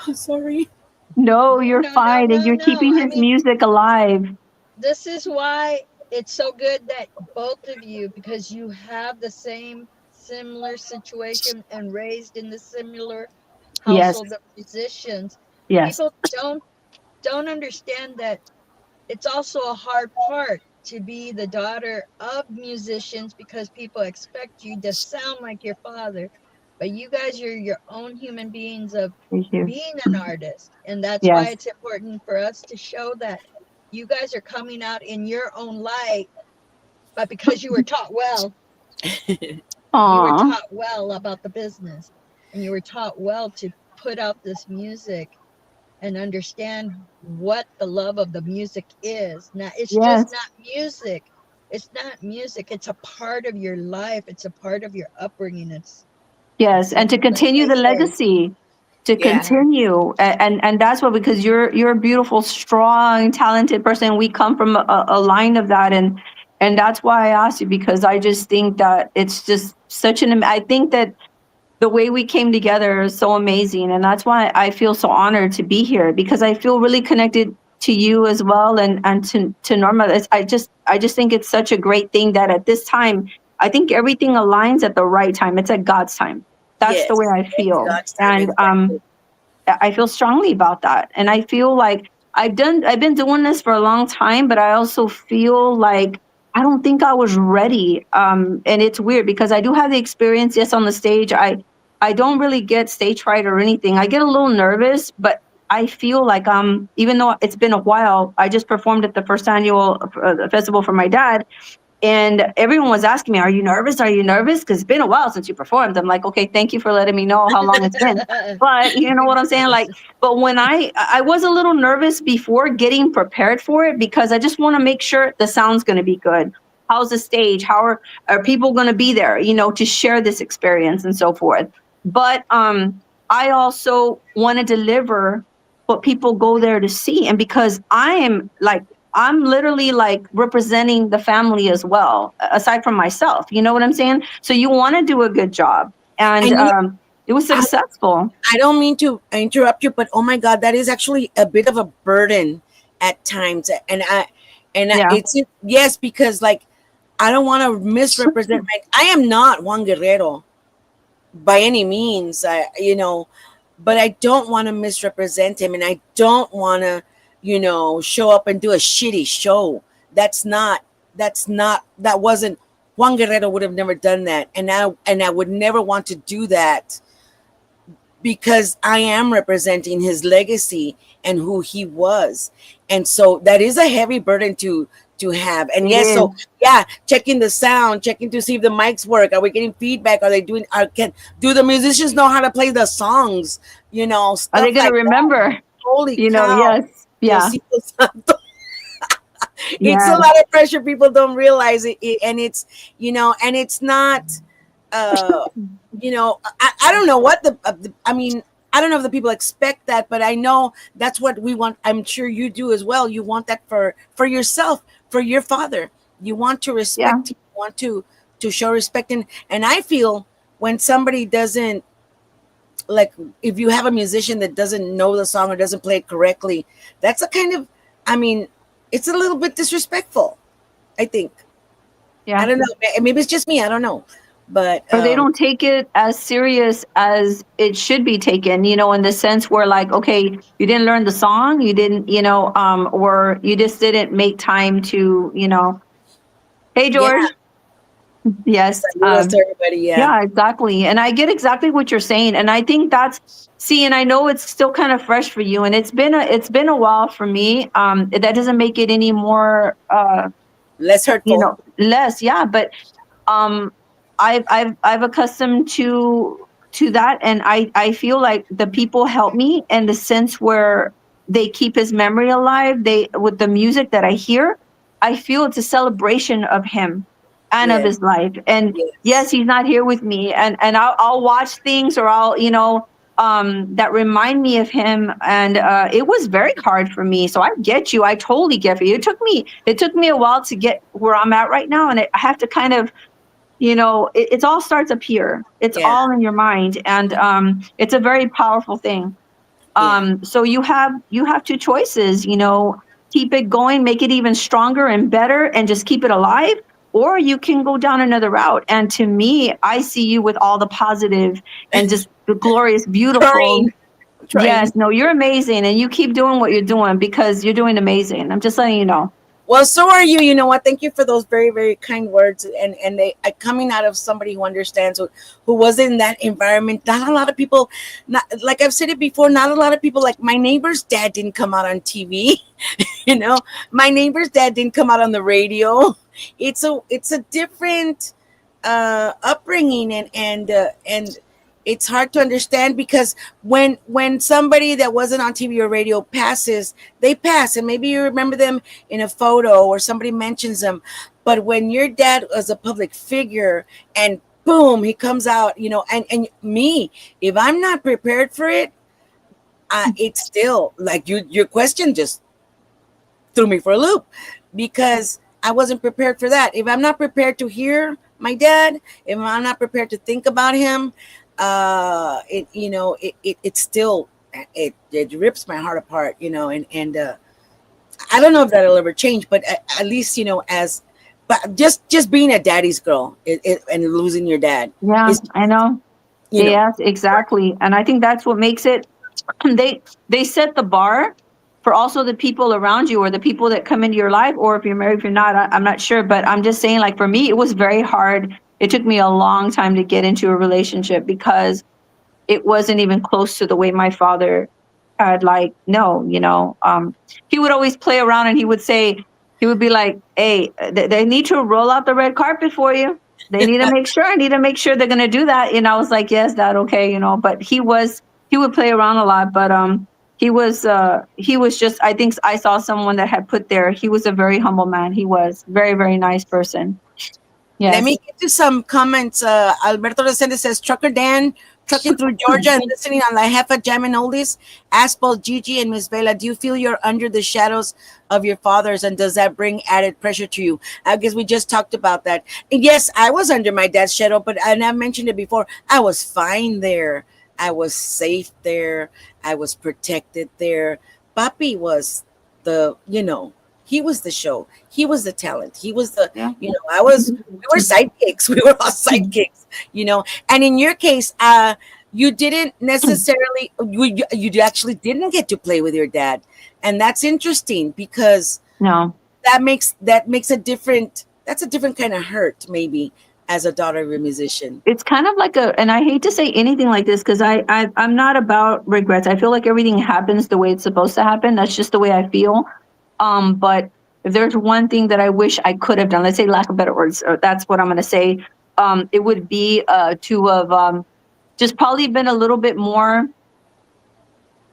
Speaker 1: I'm sorry.
Speaker 5: no,
Speaker 2: No,
Speaker 5: you're
Speaker 2: no, no,
Speaker 5: fine, and
Speaker 2: no,
Speaker 5: you're
Speaker 2: no.
Speaker 5: keeping
Speaker 2: I
Speaker 5: his
Speaker 2: mean,
Speaker 5: music alive.
Speaker 2: this is why it's so good that both of you, because you have the same similar situation and raised in the similar
Speaker 5: Yes,
Speaker 2: household of musicians.
Speaker 5: yes,
Speaker 2: People don't understand that it's also a hard part to be the daughter of musicians, because people expect you to sound like your father, but you guys are your own human beings of
Speaker 5: thank you.
Speaker 2: being an artist, and that's why
Speaker 5: Yes,
Speaker 2: it's important for us to show that you guys are coming out in your own light, but because you were taught well, you were
Speaker 5: aw,
Speaker 2: taught well about the business, and you were taught well to put out this music and understand what the love of the music is. Now, it's just
Speaker 5: yes.
Speaker 2: not music. It's not music. It's a part of your life. It's a part of your upbringing.
Speaker 5: Yes,
Speaker 2: It's
Speaker 5: and
Speaker 2: like
Speaker 5: to continue
Speaker 2: they
Speaker 5: the
Speaker 2: say,
Speaker 5: legacy, to
Speaker 1: Yeah.
Speaker 2: yeah.
Speaker 5: continue, and that's what, because you're a beautiful, strong, talented person. We come from a line of that, and that's why I asked you, because I just think that it's just such an. I think that the way we came together is so amazing, and that's why I feel so honored to be here, because I feel really connected to you as well, and to Norma. I just think it's such a great thing that at this time, I think everything aligns at the right time. It's at God's time. That's the way
Speaker 1: Yes.
Speaker 5: I
Speaker 1: It's
Speaker 5: feel,
Speaker 1: God's time,
Speaker 5: and
Speaker 1: exactly.
Speaker 5: I feel strongly about that. And I feel like I've been doing this for a long time, but I also feel like I don't think I was ready. And it's weird because I do have the experience, yes, on the stage. I don't really get stage fright or anything. I get a little nervous, but I feel like even though it's been a while, I just performed at the first annual festival for my dad, and everyone was asking me, "Are you nervous? Are you nervous? Because it's been a while since you performed." I'm like, "Okay, thank you for letting me know how long it's been." But you know
Speaker 2: Be
Speaker 5: what I'm saying? Like,
Speaker 2: nervous.
Speaker 5: but when I was a little nervous before getting prepared for it, because I just want to make sure the sound's going to be good. How's the stage? How are people going to be there? To share this experience and so forth. But I also want to deliver what people go there to see, and because I'm literally like representing the family as well, aside from myself. You know what I'm saying? So you want to do a good job, and
Speaker 1: And you know,
Speaker 5: it was
Speaker 1: I,
Speaker 5: successful.
Speaker 1: I don't mean to interrupt you, but oh my God, that is actually a bit of a burden at times.
Speaker 5: Yeah.
Speaker 1: It's, yes, because like, I don't want to misrepresent I am not Juan Guerrero by any means. But I don't want to misrepresent him, and I don't want to, show up and do a shitty show. That wasn't Juan Guerrero would have never done that, and I would never want to do that, because I am representing his legacy and who he was. And so that is a heavy burden to have. And
Speaker 5: It
Speaker 1: yes,
Speaker 5: is.
Speaker 1: so yeah, checking the sound, checking to see if the mics work. Are we getting feedback? Are they doing do the musicians know how to play the songs?
Speaker 5: Are they
Speaker 1: Stuff
Speaker 5: going to
Speaker 1: like that.
Speaker 5: remember?
Speaker 1: Holy cow.
Speaker 5: Yes. Yeah.
Speaker 1: Diosito Santo. It's a
Speaker 5: Yes.
Speaker 1: lot of pressure. People don't realize it, and it's, and it's not, uh, I don't know what I mean, I don't know if the people expect that, but I know that's what we want. I'm sure you do as well. You want that for yourself, for your father. You want to
Speaker 5: Yeah.
Speaker 1: respect him, you want to show respect, and I feel when somebody doesn't, like, if you have a musician that doesn't know the song or doesn't play it correctly, that's a kind of, I mean, it's a little bit disrespectful, I think. I
Speaker 5: Yeah.
Speaker 1: don't know. Maybe it's just me. I don't know. But
Speaker 5: Or they don't take it as serious as it should be taken, in the sense where, like, okay, you didn't learn the song, you didn't, or you just didn't make time to, hey,
Speaker 1: yeah,
Speaker 5: George. Yes.
Speaker 1: saludos to everybody. Yeah.
Speaker 5: Yeah, exactly. And I get exactly what you're saying. And I think and I know it's still kind of fresh for you, and it's been a while for me. That doesn't make it any more,
Speaker 1: Less hurtful.
Speaker 5: less. Yeah. But um I've accustomed to that, and I feel like the people help me in the sense where they keep his memory alive. They With the music that I hear, I feel it's a celebration of him and of
Speaker 1: Yeah.
Speaker 5: his life. And yes,
Speaker 1: Yes.
Speaker 5: he's not here with me, and I'll watch things, or I'll, that remind me of him. And it was very hard for me, so I get you. I totally get you. It took me a while to get where I'm at right now, and I have to kind of, it all starts up here. It's
Speaker 1: Yeah.
Speaker 5: all in your mind, and it's a very powerful thing.
Speaker 1: Yeah.
Speaker 5: So you have two choices. Keep it going, make it even stronger and better, and just keep it alive. Or you can go down another route. And to me, I see you with all the positive and just the glorious, beautiful.
Speaker 1: Trying.
Speaker 5: Yes,
Speaker 1: Trying.
Speaker 5: no, you're amazing, and you keep doing what you're doing because you're doing amazing. I'm just letting you know.
Speaker 1: Well, so are you. You know what? Thank you for those very, very kind words. And they coming out of somebody who understands, who was in that environment. Not a lot of people, not like I've said it before. Not a lot of people, like my neighbor's dad didn't come out on TV. you know, my neighbor's dad didn't come out on the radio. It's a different upbringing, and it's hard to understand because when somebody that wasn't on TV or radio passes, they pass, and maybe you remember them in a photo or somebody mentions them. But when your dad was a public figure and boom, he comes out, and me, if I'm not prepared for it, it's still like your question just threw me for a loop because I wasn't prepared for that. If I'm not prepared to hear my dad, if I'm not prepared to think about him, it still, it rips my heart apart, and I don't know if that'll ever change, but at least, as but just being a daddy's girl, and losing your dad
Speaker 5: Yeah,
Speaker 1: is,
Speaker 5: I know.
Speaker 1: you know
Speaker 5: Yes, exactly. And I think that's what makes it. They set the bar for also the people around you, or the people that come into your life, or if you're married, if you're not, I'm not sure. But I'm just saying, like, for me, it was very hard. It took me a long time to get into a relationship because it wasn't even close to the way my father had, like, no, he would always play around, and he would be like, hey, they need to roll out the red carpet for you. They need to make sure, I need to make sure they're going to do that. I was like, yes, that okay. But he would play around a lot, but he was just, I think I saw someone that had put there. He was a very humble man. He was very, very nice person.
Speaker 1: Let me
Speaker 5: Yes.
Speaker 1: get to some comments. Alberto Resende says, Trucker Dan, trucking through Georgia and listening on La Jefa Jam and Oldies. Ask both Gigi and Miss Vela, do you feel you're under the shadows of your fathers, and does that bring added pressure to you? I guess we just talked about that. And yes, I was under my dad's shadow, and I mentioned it before, I was fine there. I was safe there. I was protected there. Papi was he was the show. He was the talent. He was the,
Speaker 5: Yeah.
Speaker 1: we were sidekicks. We were all sidekicks, And in your case, you didn't necessarily, you actually didn't get to play with your dad. And that's interesting because
Speaker 5: No.
Speaker 1: that's a different kind of hurt, maybe, as a daughter of a musician.
Speaker 5: It's kind of like and I hate to say anything like this because I'm not about regrets. I feel like everything happens the way it's supposed to happen. That's just the way I feel. But if there's one thing that I wish I could have done, let's say, lack of better words, or that's what I'm going to say, it would be to have just probably been a little bit more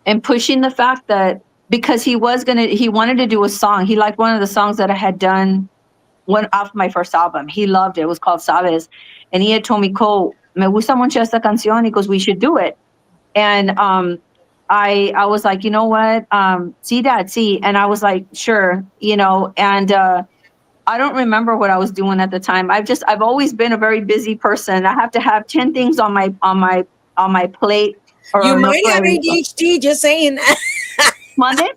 Speaker 5: and pushing the fact that because he wanted to do a song. He liked one of the songs that I had done, one off my first album. He loved it. It was called Sabes. And he had told me, Cole, me gusta mucho esta canción. He goes, we should do it. And I was like, you know what? See that, see. And I was like, sure, and I don't remember what I was doing at the time. I've always been a very busy person. I have to have 10 things on my plate.
Speaker 1: You
Speaker 5: Or
Speaker 1: might have ADHD, just saying.
Speaker 5: Monday.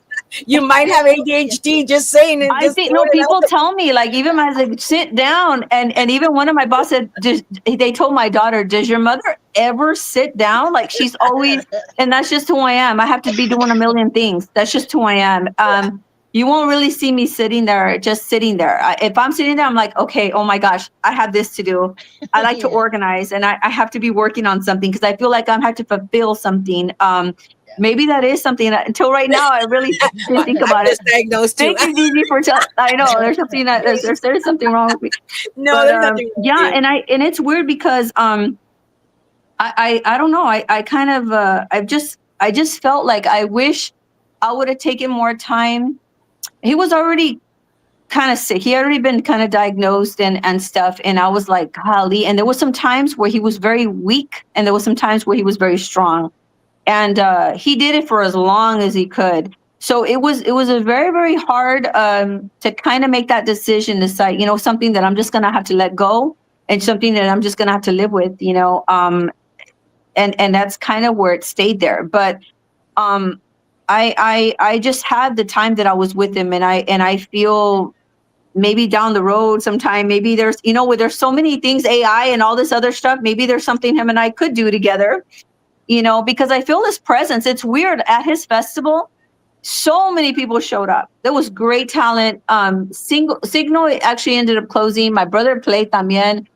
Speaker 1: You might have ADHD, just saying.
Speaker 5: I think no. People tell me, like, even as I sit down, and even one of my bosses, they told my daughter, "Does your mother ever sit down? Like, she's always." And that's just who I am. I have to be doing a million things. That's just who I am. You won't really see me sitting there, just sitting there. If I'm sitting there, I'm like, okay, oh my gosh, I have this to do. I like to organize, and I have to be working on something because I feel like I have to fulfill something. Maybe that is something that, until right now, I really didn't think about it.
Speaker 1: Diagnosed too.
Speaker 5: Thank you, Gigi, for telling. I know there's something that there's something wrong with me.
Speaker 1: No,
Speaker 5: But,
Speaker 1: there's nothing wrong
Speaker 5: yeah,
Speaker 1: with you.
Speaker 5: and it's weird because I don't know. I kind of I just felt like I wish I would have taken more time. He was already kind of sick. He had already been kind of diagnosed and stuff. And I was like, golly. And there was some times where he was very weak, and there was some times where he was very strong. And he did it for as long as he could. So it was a very, very hard to kind of make that decision, decide, something that I'm just gonna have to let go, and something that I'm just gonna have to live with, and that's kind of where it stayed there. But I just had the time that I was with him, and I feel maybe down the road sometime, maybe there's, where there's so many things, AI and all this other stuff, maybe there's something him and I could do together, because I feel his presence. It's weird at his festival. So many people showed up. There was great talent. Signo actually ended up closing. My brother played también.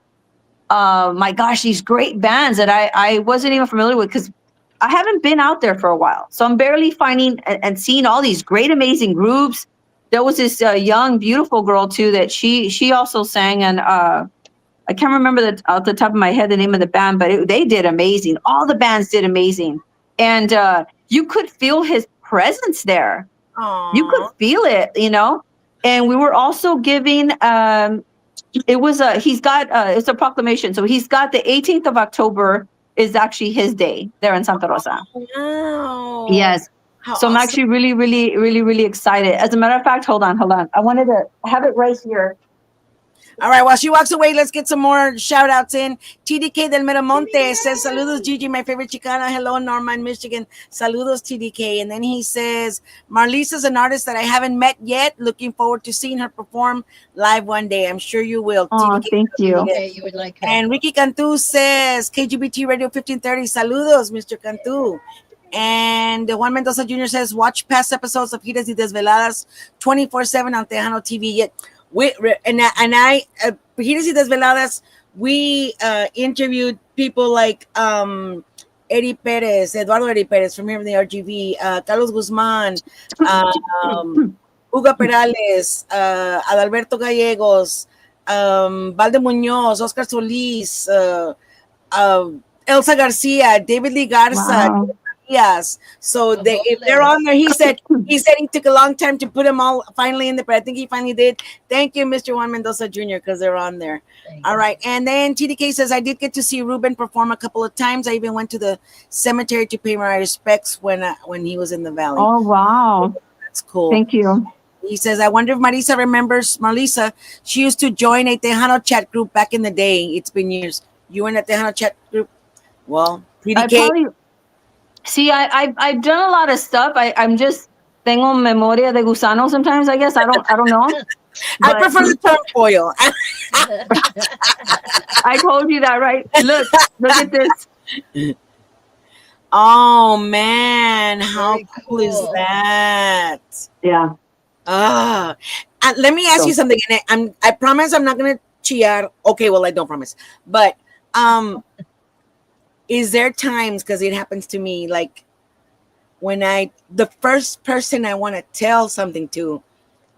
Speaker 5: My gosh, these great bands that I wasn't even familiar with because I haven't been out there for a while. So I'm barely finding and seeing all these great, amazing groups. There was this young, beautiful girl too that she also sang, and I can't remember off the top of my head the name of the band, but they did amazing. All the bands did amazing, and you could feel his presence there.
Speaker 1: Aww.
Speaker 5: You could feel it, And we were also giving. It was it's a proclamation. So he's got the 18th of October is actually his day there in Santa Rosa.
Speaker 1: Wow.
Speaker 5: Yes.
Speaker 1: How
Speaker 5: So I'm
Speaker 1: awesome.
Speaker 5: actually really, really, really, really excited. As a matter of fact, hold on. I wanted to have it right here.
Speaker 1: All right, while she walks away, let's get some more shout outs in. TDK del Miramonte says, Saludos, Gigi, my favorite Chicana. Hello, Norma in Michigan. Saludos, TDK. And then he says, Marlissa's an artist that I haven't met yet. Looking forward to seeing her perform live one day. I'm sure you will.
Speaker 5: Oh,
Speaker 1: TDK.
Speaker 5: thank you.
Speaker 2: Okay, you would like her.
Speaker 1: And Ricky Cantu says, KGBT Radio 1530. Saludos, Mr. Cantu. And Juan Mendoza Jr. says, watch past episodes of Giras y Desveladas 24/7 on Tejano TV. Yet. Giras y Desveladas, we interviewed people like Eddie Perez, Eduardo Eddie Perez from here in the RGV, Carlos Guzman, Hugo Perales, Adalberto Gallegos, Valde Muñoz, Oscar Solís, Elsa Garcia, David Lee Garza.
Speaker 5: Wow.
Speaker 1: Yes, so if they're on there, he said he took a long time to put them all finally in there, but I think he finally did. Thank you, Mr. Juan Mendoza Jr., because they're on there. All right, and then TDK says, I did get to see Ruben perform a couple of times. I even went to the cemetery to pay my respects when he was in the valley.
Speaker 5: Oh, wow.
Speaker 1: That's cool.
Speaker 5: Thank you.
Speaker 1: He says, I wonder if Marissa remembers Marlissa. She used to join a Tejano chat group back in the day. It's been years. You were in a Tejano chat group? Well, TDK.
Speaker 5: I've done a lot of stuff. I'm just tengo memoria de gusano sometimes, I guess. I don't know.
Speaker 1: I prefer the term foil.
Speaker 5: I told you that, right? Look at this.
Speaker 1: Oh man, how
Speaker 2: Very
Speaker 1: cool is
Speaker 2: cool.
Speaker 1: that?
Speaker 5: Yeah.
Speaker 1: Let me ask you something, and I promise I'm not gonna chillar. Okay, well I don't promise, but is there times, because it happens to me, like when the first person I want to tell something to,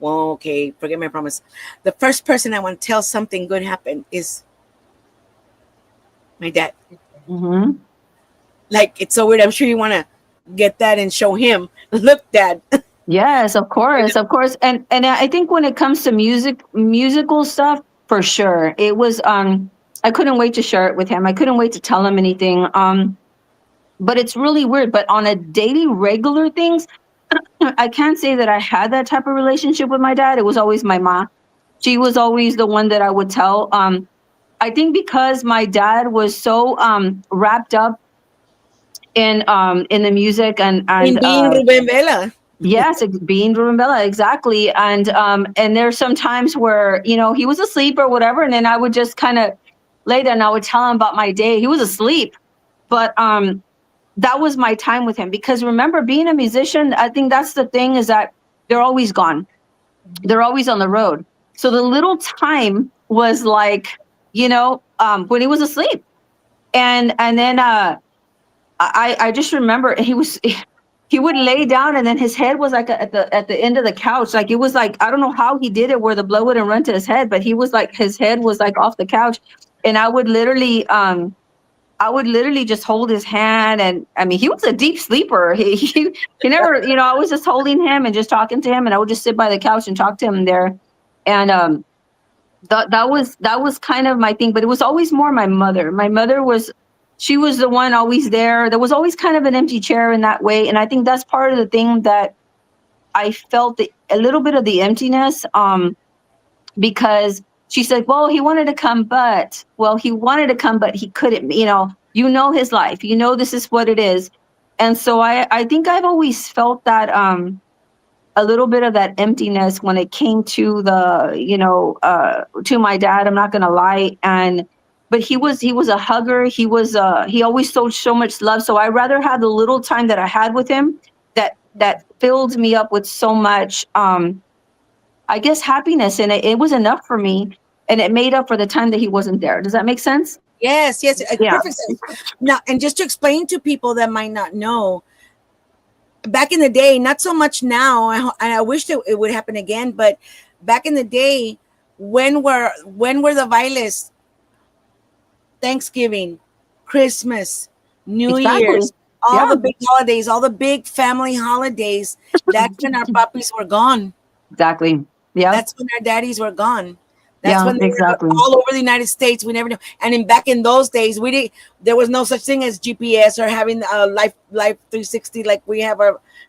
Speaker 1: well, okay, forget my promise. The first person I want to tell something good happened is my dad.
Speaker 5: Mm-hmm.
Speaker 1: Like, it's so weird. I'm sure you want to get that and show him. Look, Dad,
Speaker 5: Yes, of course, of course. And I think when it comes to musical stuff, for sure. It was I couldn't wait to share it with him. I couldn't wait to tell him anything. But it's really weird. But on a daily regular things, I can't say that I had that type of relationship with my dad. It was always my mom. She was always the one that I would tell. I think because my dad was so wrapped up in the music
Speaker 1: In
Speaker 5: and
Speaker 1: being Ruben Vela.
Speaker 5: yes, being Ruben Vela, exactly. And there's some times where, he was asleep or whatever, and then I would just kind of lay there and I would tell him about my day. He was asleep, but that was my time with him. Because remember, being a musician, I think that's the thing, is that they're always gone. They're always on the road. So the little time was like, when he was asleep. And then I just remember he would lay down, and then his head was like at the end of the couch. Like, it was like, I don't know how he did it where the blood wouldn't run to his head, but he was like, his head was like off the couch. And I would literally just hold his hand. And I mean, he was a deep sleeper. He never, I was just holding him and just talking to him, and I would just sit by the couch and talk to him there. And that was kind of my thing. But it was always more my mother. My mother was, she was the one always there. There was always kind of an empty chair in that way. And I think that's part of the thing that I felt a little bit of the emptiness, because she said, well, he wanted to come, but he couldn't, his life, this is what it is. And so I think I've always felt that, a little bit of that emptiness when it came to to my dad. I'm not going to lie. But he was a hugger. He always showed so much love. So I rather have the little time that I had with him that filled me up with so much, I guess, happiness. And it was enough for me. And it made up for the time that he wasn't there. Does that make sense?
Speaker 1: Yes, yes,
Speaker 5: Yeah.
Speaker 1: perfect sense. Now, and just to explain to people that might not know, back in the day, not so much now, and I wish that it would happen again, but back in the day, when were the bailes? Thanksgiving, Christmas, New
Speaker 5: Exactly.
Speaker 1: Year's, all
Speaker 5: Yeah,
Speaker 1: the big holidays, all the big family holidays. That's when our puppies were gone.
Speaker 5: exactly. Yeah.
Speaker 1: That's when our daddies were gone. That's
Speaker 5: Yeah,
Speaker 1: when they were
Speaker 5: exactly.
Speaker 1: all over the United States. We never knew. And back in those days, we didn't. There was no such thing as GPS or having a life 360 like we have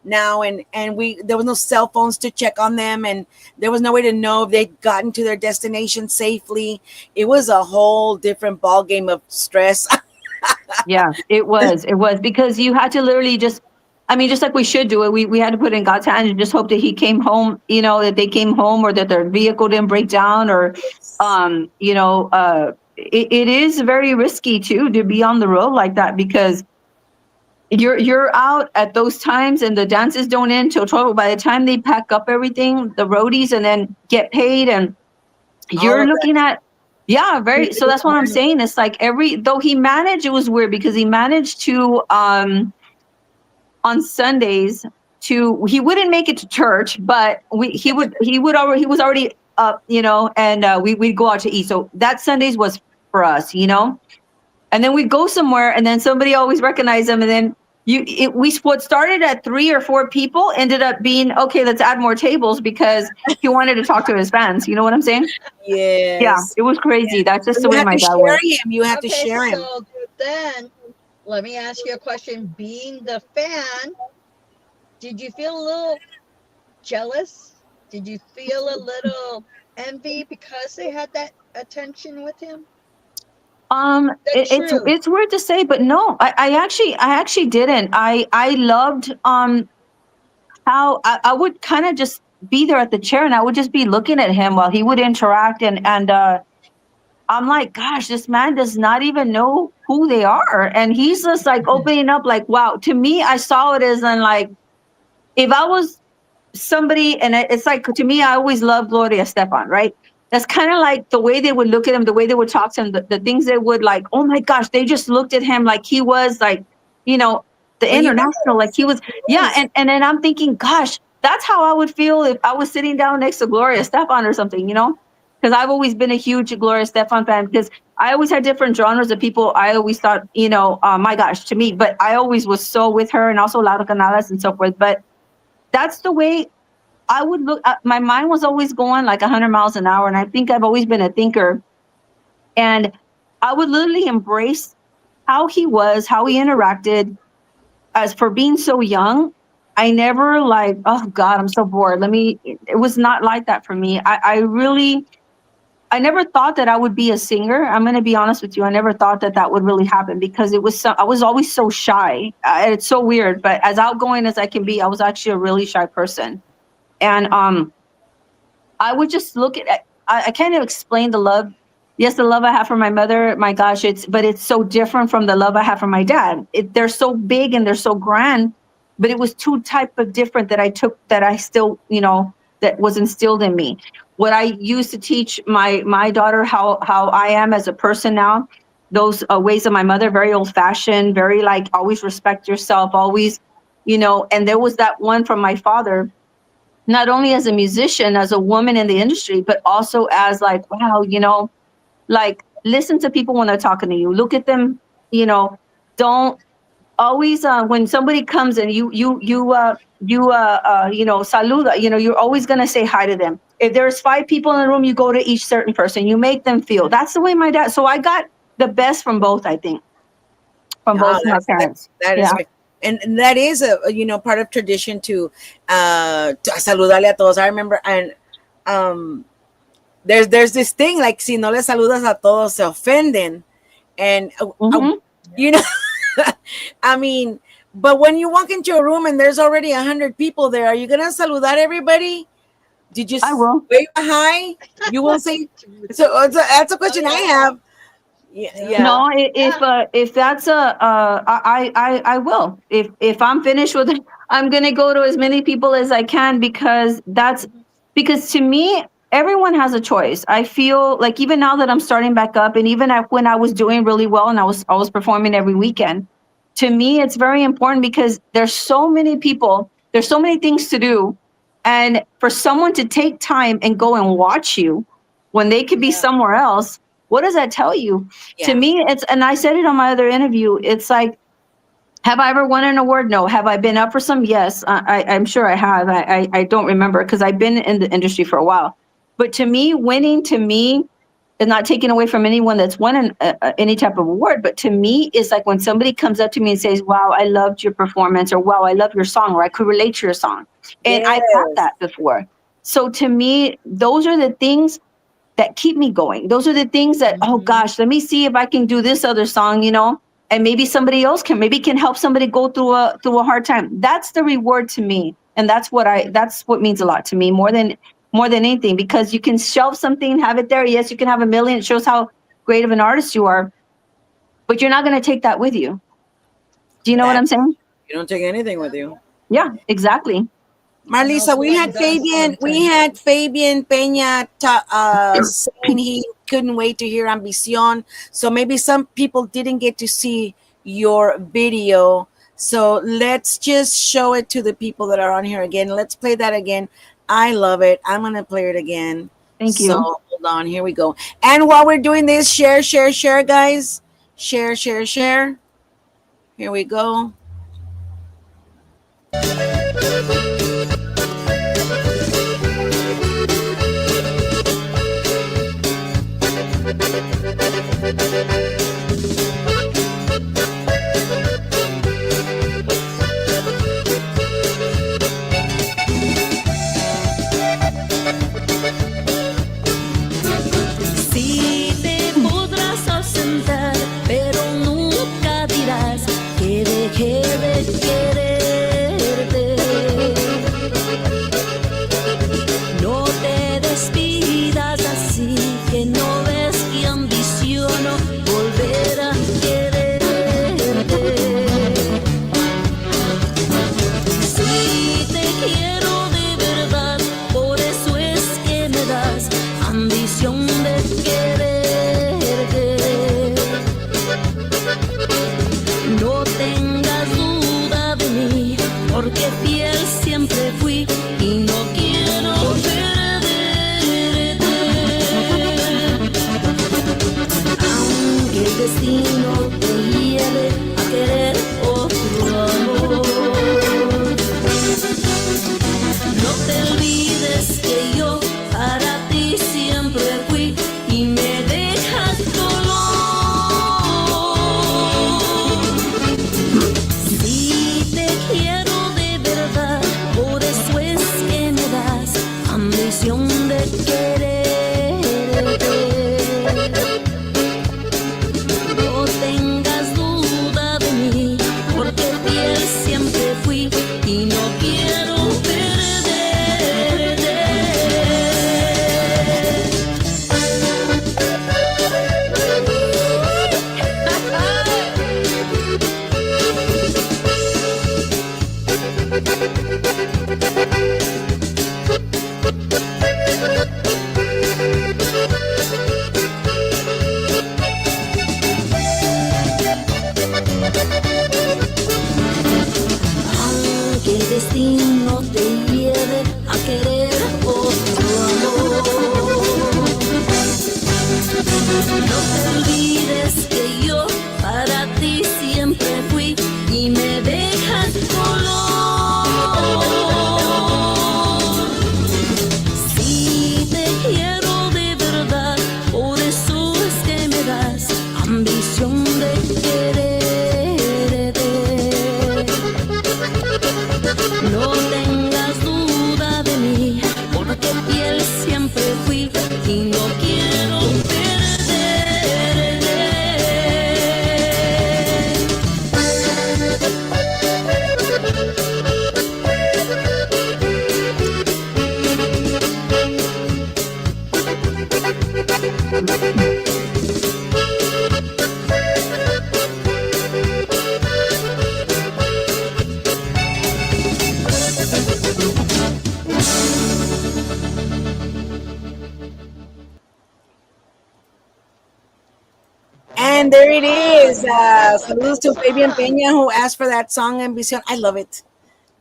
Speaker 1: now. And there was no cell phones to check on them, and there was no way to know if they'd gotten to their destination safely. It was a whole different ball game of stress.
Speaker 5: Yeah, it was because you had to literally just, I mean, just like we should do it, we had to put it in God's hands and just hope that he came home, that they came home, or that their vehicle didn't break down, or it is very risky too to be on the road like that, because you're out at those times and the dances don't end till 12. By the time they pack up everything, the roadies, and then get paid, and
Speaker 1: All
Speaker 5: you're
Speaker 1: of that.
Speaker 5: looking at, yeah, very. So that's what I'm saying. It's like though he managed, it was weird because he managed to, on Sundays, he wouldn't make it to church, but he was already up, and we'd go out to eat. So that Sundays was for us, and then we'd go somewhere, and then somebody always recognized him, and then what started at 3 or 4 people ended up being, okay, let's add more tables because he wanted to talk to his fans. You know what I'm saying? Yeah,
Speaker 1: Yes.
Speaker 5: it was crazy. That's just the
Speaker 1: You
Speaker 5: way
Speaker 1: have
Speaker 5: my
Speaker 1: to
Speaker 5: dad
Speaker 1: share
Speaker 5: was.
Speaker 1: him. You have to
Speaker 2: Okay,
Speaker 1: share him.
Speaker 2: so then let me ask you a question. Being the fan, did you feel a little jealous? Did you feel a little envy because they had that attention with him? The truth.
Speaker 5: It's weird to say, but no, I actually didn't. I loved how I would kind of just be there at the chair, and I would just be looking at him while he would interact, and I'm like, gosh, this man does not even know who they are, and he's just like opening up, like, wow. To me, I saw it as, in, like, if I was somebody, and it's like, to me, I always loved Gloria Estefan, right? That's kind of like the way they would look at him, the way they would talk to him, the things they would, like, oh my gosh, they just looked at him like he was, like, the
Speaker 1: Well, he
Speaker 5: international, like he was, yeah.
Speaker 1: was.
Speaker 5: And then I'm thinking, gosh, that's how I would feel if I was sitting down next to Gloria Estefan or something, because I've always been a huge Gloria Estefan fan, because I always had different genres of people. I always thought, my gosh, to me, but I always was so with her, and also Laura Canales and so forth. But that's the way I would look. My mind was always going like 100 miles an hour. And I think I've always been a thinker. And I would literally embrace how he was, how he interacted. As for being so young, I never like, oh God, I'm so bored. It was not like that for me. I never thought that I would be a singer. I'm going to be honest with you. I never thought that that would really happen because I was always so shy. It's so weird, but as outgoing as I can be, I was actually a really shy person. And I would just look at, I can't even explain the love. Yes, the love I have for my mother, my gosh, but it's so different from the love I have for my dad. They're so big and they're so grand, but it was two type of different that I took, that I still, that was instilled in me. What I used to teach my daughter, how I am as a person now, those ways of my mother, very old fashioned, very like always respect yourself, always, and there was that one from my father, not only as a musician, as a woman in the industry, but also as like, wow, like listen to people when they're talking to you, look at them, don't always when somebody comes and saluda, you're always going to say hi to them. If there's 5 people in the room, you go to each certain person, you make them feel. That's the way my dad, so I got the best from both, I think, from both my parents.
Speaker 1: That is right. And that is a part of tradition to saludarle a todos. I remember, and there's this thing like, si no le saludas a todos se ofenden, and I mean, but when you walk into a room and there's already 100 people there, are you gonna saludar everybody? Did you wave a hi? You will say. So that's a question I have. Yeah.
Speaker 5: No, if that's I will. If I'm finished with it, I'm gonna go to as many people as I can, because to me, everyone has a choice. I feel like even now that I'm starting back up, and even when I was doing really well and I was performing every weekend, to me it's very important, because there's so many people, there's so many things to do, and for someone to take time and go and watch you when they could be somewhere else, what does that tell you? To me, and I said it on my other interview, it's like, have I ever won an award? No. Have I been up for some? Yes, I'm sure I have. I don't remember, because I've been in the industry for a while. But to me, winning to me is not taking away from anyone that's won any type of award. But to me, it's like when somebody comes up to me and says, wow, I loved your performance, or wow, I love your song, or I could relate to your song. And I've had that before. So to me, those are the things that keep me going. Those are the things that, oh gosh, let me see if I can do this other song, and maybe somebody else can help somebody go through a hard time. That's the reward to me. And that's what means a lot to me, more than anything, because you can shelve something, have it there. Yes, you can have 1 million. It shows how great of an artist you are, but you're not going to take that with you. Do you know what I'm saying?
Speaker 1: You don't take anything with you.
Speaker 5: Yeah, exactly.
Speaker 1: Marlissa, we had Fabian Peña saying he couldn't wait to hear Ambición. So maybe some people didn't get to see your video. So let's just show it to the people that are on here again. Let's play that again. I love it. I'm going to play it again.
Speaker 5: Thank you.
Speaker 1: So hold on. Here we go. And while we're doing this, share, guys. Share. Here we go.
Speaker 4: Sí te podrás ausentar, pero nunca dirás que dejé de quererte. No te despidas así, que no ves que ambiciono volver a quererte. Sí te quiero de verdad, por eso es que me das ambición de quererte. No tengas duda de mí, porque fiel siempre fui y no quiero perderte. Aunque el destino te lleve a querer otro amor.
Speaker 1: And there it is. Saludos to Fabian Peña who asked for that song Ambición. I love it.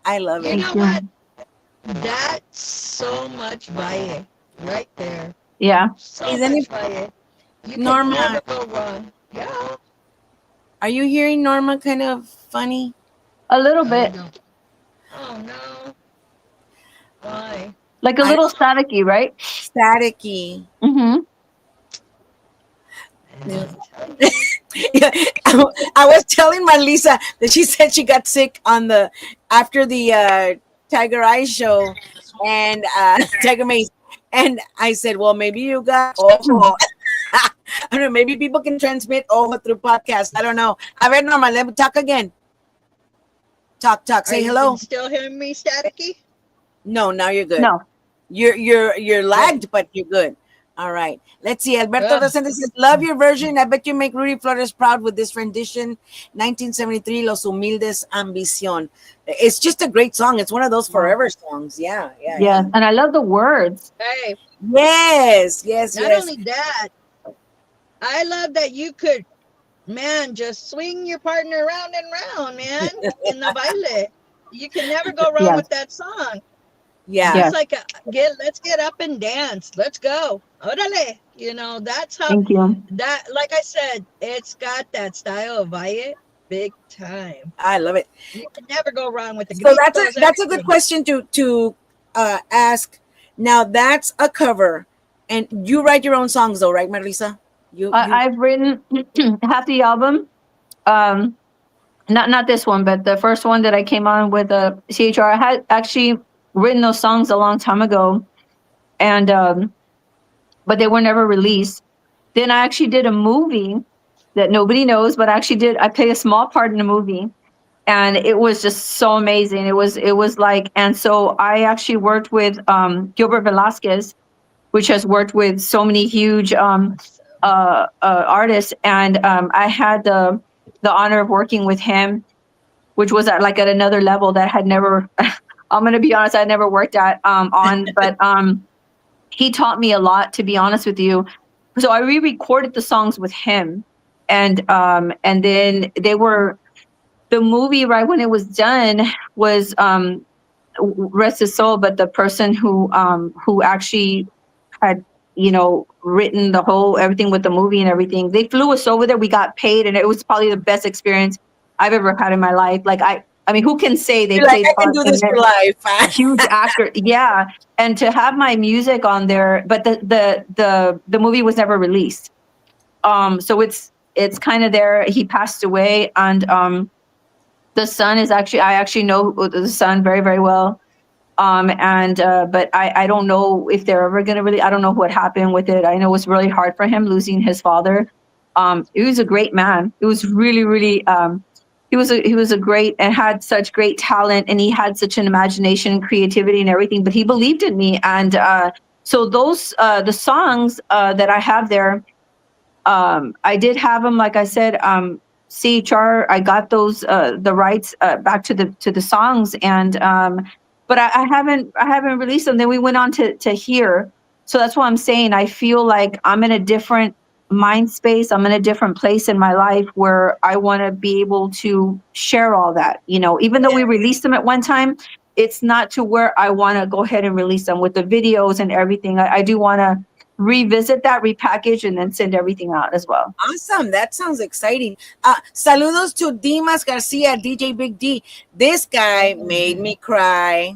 Speaker 1: I love
Speaker 2: You
Speaker 1: it.
Speaker 5: Thank
Speaker 2: know what?
Speaker 5: you.
Speaker 2: That's so much valle right there.
Speaker 5: Yeah.
Speaker 2: So
Speaker 1: Isn't
Speaker 2: much
Speaker 1: it,
Speaker 2: valle. You can
Speaker 1: Norma?
Speaker 2: never go wrong. Yeah.
Speaker 1: Are you hearing Norma kind of funny?
Speaker 5: A little
Speaker 2: I
Speaker 5: bit.
Speaker 2: don't. Oh no. Why?
Speaker 5: Like a
Speaker 1: I
Speaker 5: little staticky, right?
Speaker 1: staticky.
Speaker 5: Mm-hmm.
Speaker 1: Yeah. Yeah, I was telling Marlisa that she said she got sick on the after the Tiger Eye show and Tiger Maze, and I said, well, maybe you got ojo. I don't know. Maybe people can transmit ojo through podcast. I don't know. I read normal. Let me talk again. Talk, talk.
Speaker 2: Are
Speaker 1: Say
Speaker 2: you can
Speaker 1: hello.
Speaker 2: still hear me staticky?
Speaker 1: No, now you're good.
Speaker 5: No.
Speaker 1: You're
Speaker 2: Good.
Speaker 1: lagged, but you're good. All right. Let's see. Alberto
Speaker 2: Ugh.
Speaker 1: Docente says, love your version. I bet you make Rudy Flores proud with this rendition. 1973, Los Humildes Ambición. It's just a great song. It's one of those
Speaker 5: Wow.
Speaker 1: forever songs. Yeah, yeah, yeah.
Speaker 5: Yes. And I love the words.
Speaker 2: Hey,
Speaker 1: Yes, yes,
Speaker 2: not
Speaker 1: yes.
Speaker 2: only that, I love that you could, man, just swing your partner around and round, man, in the baile. You can never go wrong
Speaker 5: Yes.
Speaker 2: with that song.
Speaker 1: Yeah.
Speaker 5: Yes.
Speaker 2: Just like let's get up and dance. Let's go. Orale. You know, that's how
Speaker 5: Thank you.
Speaker 2: that, like I said, it's got that style of valle big time.
Speaker 1: I love it.
Speaker 2: You can never go wrong with the
Speaker 1: So
Speaker 2: gritos,
Speaker 1: that's a good
Speaker 2: everything.
Speaker 1: question to ask. Now that's a cover, and you write your own songs though, right, Marisa? You
Speaker 5: I've written half the album. Um, not this one, but the first one that I came on with CHR. I had actually written those songs a long time ago, and but they were never released. Then I actually did a movie that nobody knows, but I played a small part in the movie, and it was just so amazing. It was like, and so I actually worked with Gilbert Velasquez, which has worked with so many huge artists, and I had the honor of working with him, which was at another level that had never. I'm gonna be honest, I never worked at on, but he taught me a lot, to be honest with you. So I re-recorded the songs with him, and then the movie right when it was done was rest his soul, but the person who actually had written the whole everything with the movie and everything, they flew us over there. We got paid, and it was probably the best experience I've ever had in my life. Like I mean, who can say they
Speaker 1: you're like,
Speaker 5: played
Speaker 1: I can
Speaker 5: part
Speaker 1: do
Speaker 5: in
Speaker 1: this for
Speaker 5: it?
Speaker 1: life.
Speaker 5: Huge actor, yeah. And to have my music on there, but the movie was never released. So it's kind of there. He passed away, and the son is actually, I actually know the son very, very well. And but I don't know if they're ever gonna really, I don't know what happened with it. I know it was really hard for him losing his father. He was a great man. It was really, really he was a great, and had such great talent, and he had such an imagination and creativity and everything, but he believed in me. And so those the songs that I have there, I did have them, like I said, CHR. I got those the rights back to the songs, and but I haven't released them. Then we went on to here, so that's why I'm saying I feel like I'm in a different mind space. I'm in a different place in my life where I want to be able to share all that. Even though we released them at one time, it's not to where I want to go ahead and release them with the videos and everything. I do want to revisit that, repackage, and then send everything out as well.
Speaker 1: Awesome. That sounds exciting. Saludos to Dimas Garcia, DJ Big D. This guy made me cry.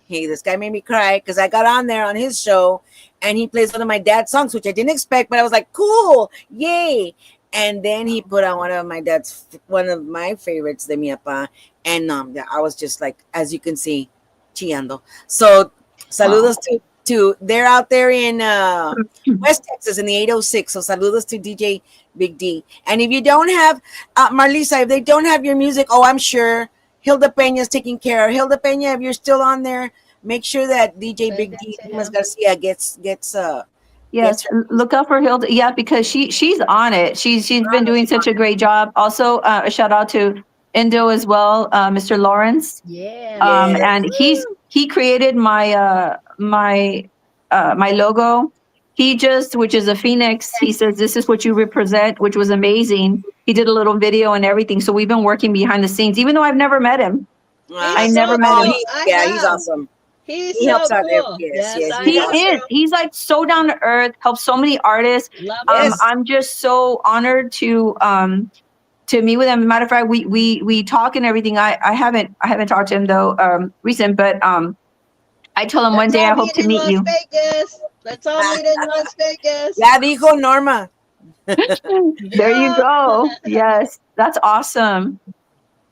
Speaker 1: Hey, this guy made me cry because I got on there on his show and he plays one of my dad's songs, which I didn't expect, but I was like, cool, yay. And then he put on one of my favorites, de mi papá. And I was just like, as you can see, chillando. So saludos to they're out there in West Texas in the 806. So saludos to DJ Big D. And if you don't have Marlisa, if they don't have your music, I'm sure Hilda Peña's taking care of. Hilda Peña, if you're still on there, make sure that DJ
Speaker 2: Send
Speaker 1: Big
Speaker 2: it
Speaker 1: D
Speaker 2: to
Speaker 1: Dimas
Speaker 2: him.
Speaker 1: Garcia gets
Speaker 5: Yes,
Speaker 1: her.
Speaker 5: look out for Hilda. Yeah, because she's on it. She's been doing such a great job. Also, a shout out to Indo as well, Mr. Lawrence.
Speaker 2: Yeah.
Speaker 1: Yes.
Speaker 5: And he created my my logo, he just, which is a Phoenix, he says, this is what you represent, which was amazing. He did a little video and everything. So we've been working behind the scenes, even though I've never met him. I
Speaker 2: He's so
Speaker 5: never met
Speaker 1: Oh,
Speaker 5: him.
Speaker 2: cool. I
Speaker 1: he's
Speaker 2: have.
Speaker 1: awesome.
Speaker 2: He's
Speaker 1: He helps
Speaker 2: so
Speaker 1: out there.
Speaker 2: cool.
Speaker 1: Yes,
Speaker 2: Yes,
Speaker 1: yes,
Speaker 2: I
Speaker 1: he's
Speaker 5: He
Speaker 2: have.
Speaker 1: awesome.
Speaker 5: is. He's like so down to earth, helps so many artists.
Speaker 2: Love him.
Speaker 1: Yes.
Speaker 5: I'm just so honored to meet with him. Matter of fact, we talk and everything. I haven't talked to him though recent, but I told him one
Speaker 2: Let's
Speaker 5: day
Speaker 2: all
Speaker 5: I hope
Speaker 2: meet
Speaker 5: to
Speaker 2: in
Speaker 5: meet
Speaker 2: Las
Speaker 5: you.
Speaker 2: Vegas. Let's all meet in Las Vegas.
Speaker 1: Ya dijo Norma.
Speaker 5: There you
Speaker 2: Yeah.
Speaker 5: go. Yes, that's awesome.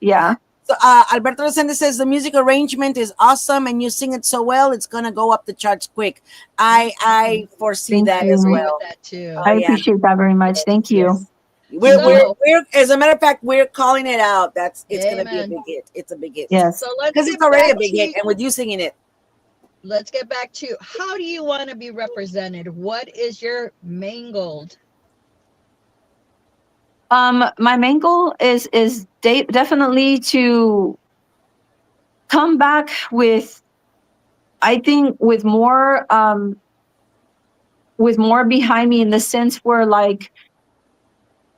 Speaker 5: Yeah.
Speaker 1: So Alberto Resendez says the music arrangement is awesome and you sing it so well, it's gonna go up the charts quick. I foresee
Speaker 5: Thank
Speaker 1: that
Speaker 2: I
Speaker 1: as
Speaker 5: you.
Speaker 2: agree
Speaker 1: well.
Speaker 2: with that too.
Speaker 1: Oh
Speaker 5: I
Speaker 1: yeah.
Speaker 5: appreciate that very much. Thank you.
Speaker 1: Yes. We're, we're,
Speaker 2: So,
Speaker 1: we're, as a matter of fact, we're calling it out. It's gonna be a
Speaker 2: amen.
Speaker 1: big hit. It's a big hit.
Speaker 5: Yes.
Speaker 2: So let's
Speaker 1: Because it's
Speaker 2: get
Speaker 1: already a
Speaker 2: back
Speaker 1: big hit,
Speaker 2: to
Speaker 1: and with you singing it.
Speaker 2: how do you want to be represented? What is your main goal?
Speaker 5: My main goal is definitely to come back with, I think, with more behind me, in the sense where, like,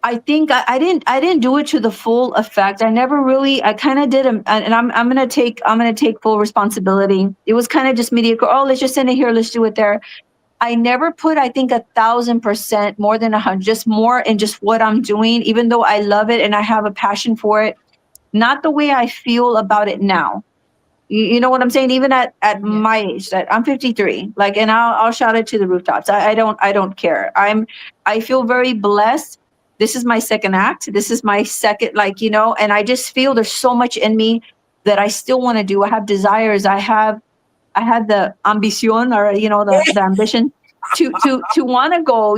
Speaker 5: I think I didn't do it to the full effect. I never really, I kind of did, and I'm gonna take full responsibility. It was kind of just mediocre. Oh, let's just send it here. Let's do it there. I never put, I think, 1,000%, more than 100, just more in just what I'm doing, even though I love it and I have a passion for it. Not the way I feel about it now. You know what I'm saying? Even at my age, that I'm 53, like, and I'll shout it to the rooftops. I don't care. I feel very blessed. This is my second act. This is my second, like, and I just feel there's so much in me that I still want to do. I have desires. I had the ambition, or the ambition to want to go,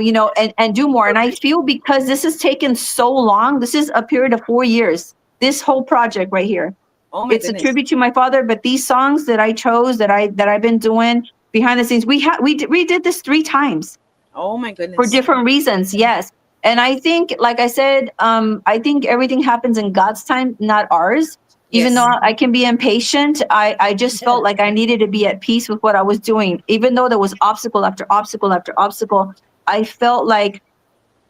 Speaker 5: and do more. And I feel, because this has taken so long, this is a period of 4 years, this whole project right here.
Speaker 1: Oh my
Speaker 5: It's a
Speaker 1: goodness.
Speaker 5: tribute to my father, but these songs that I chose, that I've been doing behind the scenes, we did this 3 times
Speaker 1: Oh my
Speaker 5: for
Speaker 1: goodness.
Speaker 5: different reasons. Yes. And I think, like I said, I think everything happens in God's time, not ours. Even
Speaker 1: Yes.
Speaker 5: though I can be impatient, I just felt like I needed to be at peace with what I was doing. Even though there was obstacle after obstacle after obstacle, I felt like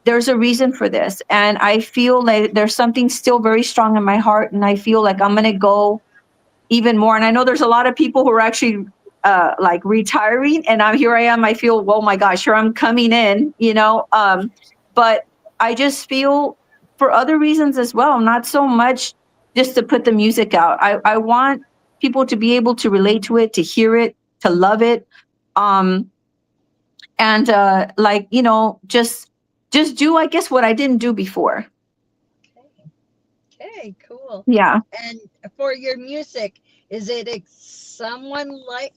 Speaker 5: there's a reason for this. And I feel like there's something still very strong in my heart. And I feel like I'm going to go even more. And I know there's a lot of people who are actually like retiring, and here I am. I feel, oh my gosh, here I'm coming in, but I just feel, for other reasons as well, not so much just to put the music out. I want people to be able to relate to it, to hear it, to love it. And like, just do, I guess, what I didn't do before.
Speaker 2: Okay, cool.
Speaker 5: Yeah.
Speaker 2: And for your music, is it someone like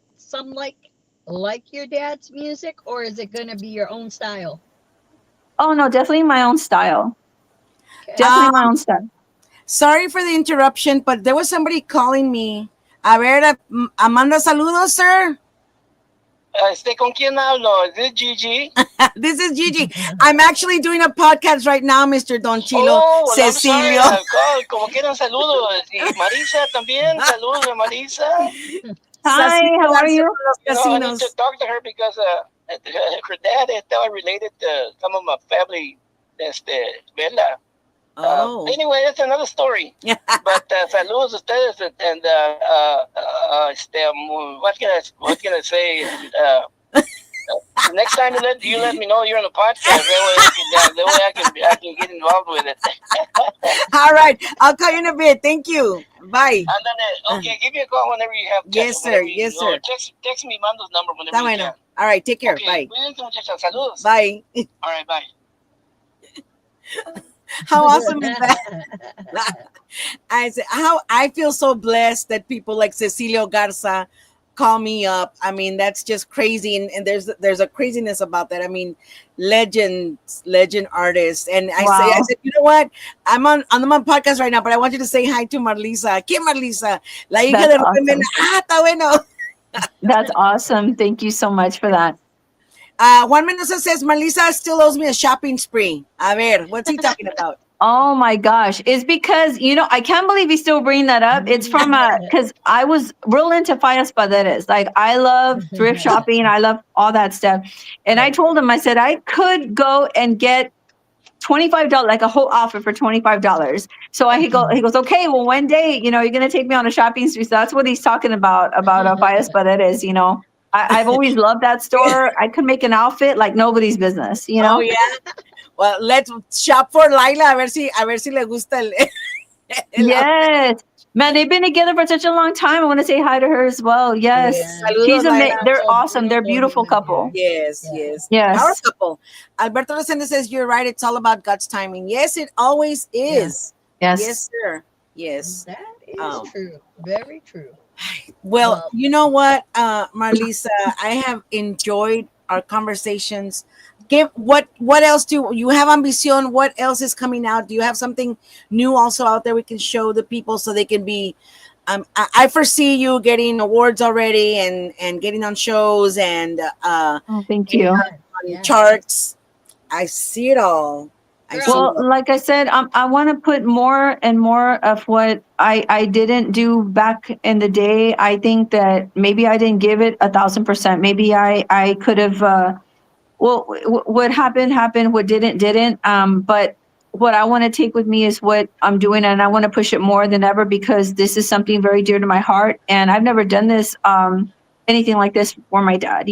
Speaker 2: your dad's music, or is it going to be your own style?
Speaker 5: Oh no, definitely my own style.
Speaker 2: Okay.
Speaker 5: Definitely my own style.
Speaker 1: Sorry for the interruption, but there was somebody calling me. A ver, Amanda, saludos, sir.
Speaker 6: ¿Con quién hablo? Is this Gigi?
Speaker 1: This is Gigi. I'm actually doing a podcast right now, Mr. Don Chilo.
Speaker 6: Oh, well, I'm sorry.
Speaker 1: Cecilio.
Speaker 6: Como quieran, saludos. Y Marisa también. Saludos a Marisa.
Speaker 5: Hi, how are you?
Speaker 6: I need to talk to her because her dad is related to some of my family, Vela.
Speaker 1: Oh.
Speaker 6: Anyway, that's another story. But saludos a ustedes, and what can I say? Next time you let me know you're on a podcast. That way I can get involved with it.
Speaker 1: All right, I'll call you in a bit. Thank you. Bye.
Speaker 6: Okay, give me a call whenever you have.
Speaker 1: Yes, sir. Yes, sir.
Speaker 6: Text me Mando's number whenever
Speaker 1: Está
Speaker 6: you
Speaker 1: bueno.
Speaker 6: can.
Speaker 1: All right, take care.
Speaker 6: Okay,
Speaker 1: Bye.
Speaker 6: cuídense, muchachos. Saludos.
Speaker 1: Bye.
Speaker 6: All right, bye.
Speaker 1: How awesome is that? I feel so blessed that people like Cecilio Garza call me up. I mean, that's just crazy, and there's a craziness about that. I mean, legend artists, and I said, you know what? I'm on my podcast right now, but I want you to say hi to Marlissa. ¿Quién Marlissa? La hija de Ruben Vela. Está bueno.
Speaker 5: That's awesome. Thank you so much for that.
Speaker 1: Juan Mendoza says Marlissa still owes me a shopping spree. A ver, what's he talking about?
Speaker 5: Oh my gosh. It's because, I can't believe you still bring that up. It's from because I was real into Fallas Paderes. Like I love thrift shopping. I love all that stuff. And I
Speaker 2: Right.
Speaker 5: told him, I said, I could go and get $25, like a whole outfit for $25. So he goes, okay, well, one day, you're going to take me on a shopping spree. So that's what he's talking about Fallas Paderes, I've always loved that store. I could make an outfit like nobody's business,
Speaker 1: Oh yeah. Well, let's shop for Laila a ver si le gusta el outfit.
Speaker 5: Yes. Man, they've been together for such a long time. I want to say hi to her as well. Yes.
Speaker 2: Yeah,
Speaker 5: She's
Speaker 1: Saludos, Laila.
Speaker 5: they're
Speaker 2: beautiful,
Speaker 5: awesome. They're a
Speaker 2: beautiful
Speaker 5: beautiful
Speaker 2: human
Speaker 5: couple.
Speaker 2: being.
Speaker 1: Yes,
Speaker 2: Yeah.
Speaker 1: yes. Power
Speaker 5: Yes.
Speaker 1: couple. Alberto Resendez says, you're right. It's all about God's timing. Yes, it always
Speaker 2: Yeah,
Speaker 1: is.
Speaker 5: Yes.
Speaker 1: Yes, sir. Yes.
Speaker 2: that is
Speaker 1: Um,
Speaker 2: true. Very true.
Speaker 1: well,
Speaker 2: Well,
Speaker 1: you know what, Marlisa, I have enjoyed our conversations. What else do you have, Ambition? What else is coming out? Do you have something new also out there we can show the people so they can be I foresee you getting awards already and getting on shows and
Speaker 5: Oh, thank
Speaker 1: getting
Speaker 5: you.
Speaker 1: on
Speaker 2: yeah,
Speaker 1: charts. I see it all. I see
Speaker 2: girl.
Speaker 1: it
Speaker 5: Well,
Speaker 1: all.
Speaker 5: like I said, I want to put more and more of what I didn't do back in the day. I think that maybe I didn't give it 1,000%. Maybe I could have. Well, what happened happened. What didn't. But what I want to take with me is what I'm doing, and I want to push it more than ever because this is something very dear to my heart, and I've never done this anything like this for my dad.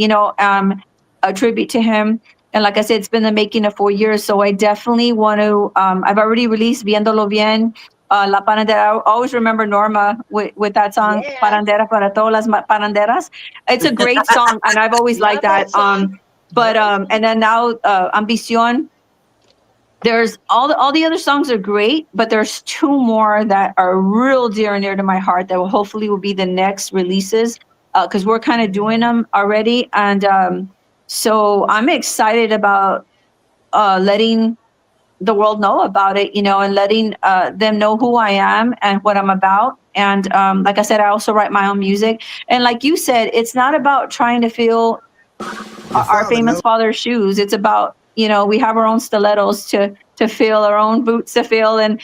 Speaker 5: A tribute to him. And like I said, it's been the making of 4 years. So I definitely want to. I've already released Viéndolo Bien, La Parandera. I always remember Norma with that song,
Speaker 2: Yes,
Speaker 5: Parandera para todas las paranderas. It's a great song, and I've always liked
Speaker 2: love that
Speaker 5: that.
Speaker 2: song.
Speaker 5: But
Speaker 2: Very
Speaker 5: and
Speaker 2: sweet.
Speaker 5: then now Ambición. There's all the other songs are great, but there's two more that are real dear and near to my heart that will hopefully will be the next releases because we're kind of doing them already, and so I'm excited about letting the world know about it, and letting them know who I am and what I'm about. And like I said, I also write my own music, and like you said, it's not about trying to feel our famous father's shoes. It's about we have our own stilettos to fill, our own boots to fill, and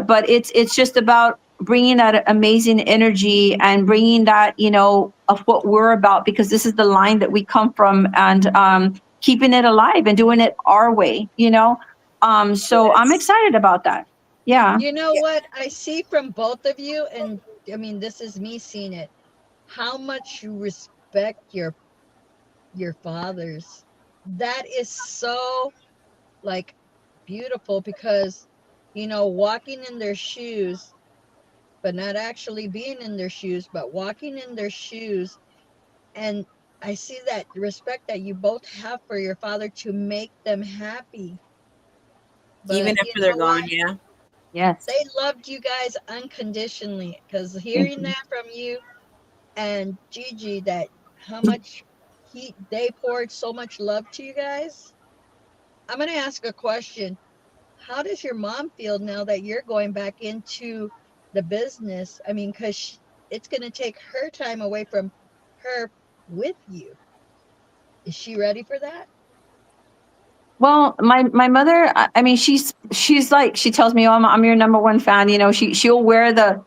Speaker 5: but it's just about bringing that amazing energy and bringing that of what we're about because this is the line that we come from and keeping it alive and doing it our way. So I'm
Speaker 1: Yes.
Speaker 5: excited about that. Yeah.
Speaker 2: You know
Speaker 1: Yeah.
Speaker 2: what I see from both of you, and I mean, this is me seeing it. How much you respect your fathers. That is so like beautiful because walking in their shoes, but not actually being in their shoes, but walking in their shoes. And I see that respect that you both have for your father to make them happy.
Speaker 1: Even
Speaker 2: But you
Speaker 1: after they're
Speaker 2: know
Speaker 1: gone,
Speaker 2: what?
Speaker 1: yeah.
Speaker 5: Yes.
Speaker 2: They loved you guys unconditionally. Because
Speaker 5: Thank
Speaker 2: hearing
Speaker 5: you.
Speaker 2: that from you and Gigi, that how much they poured so much love to you guys. I'm gonna ask a question. How does your mom feel now that you're going back into the business? I mean, because it's gonna take her time away from her with you. Is she ready for that?
Speaker 5: Well, my mother, I mean, she's like she tells me, "Oh, I'm your number one fan." She'll wear the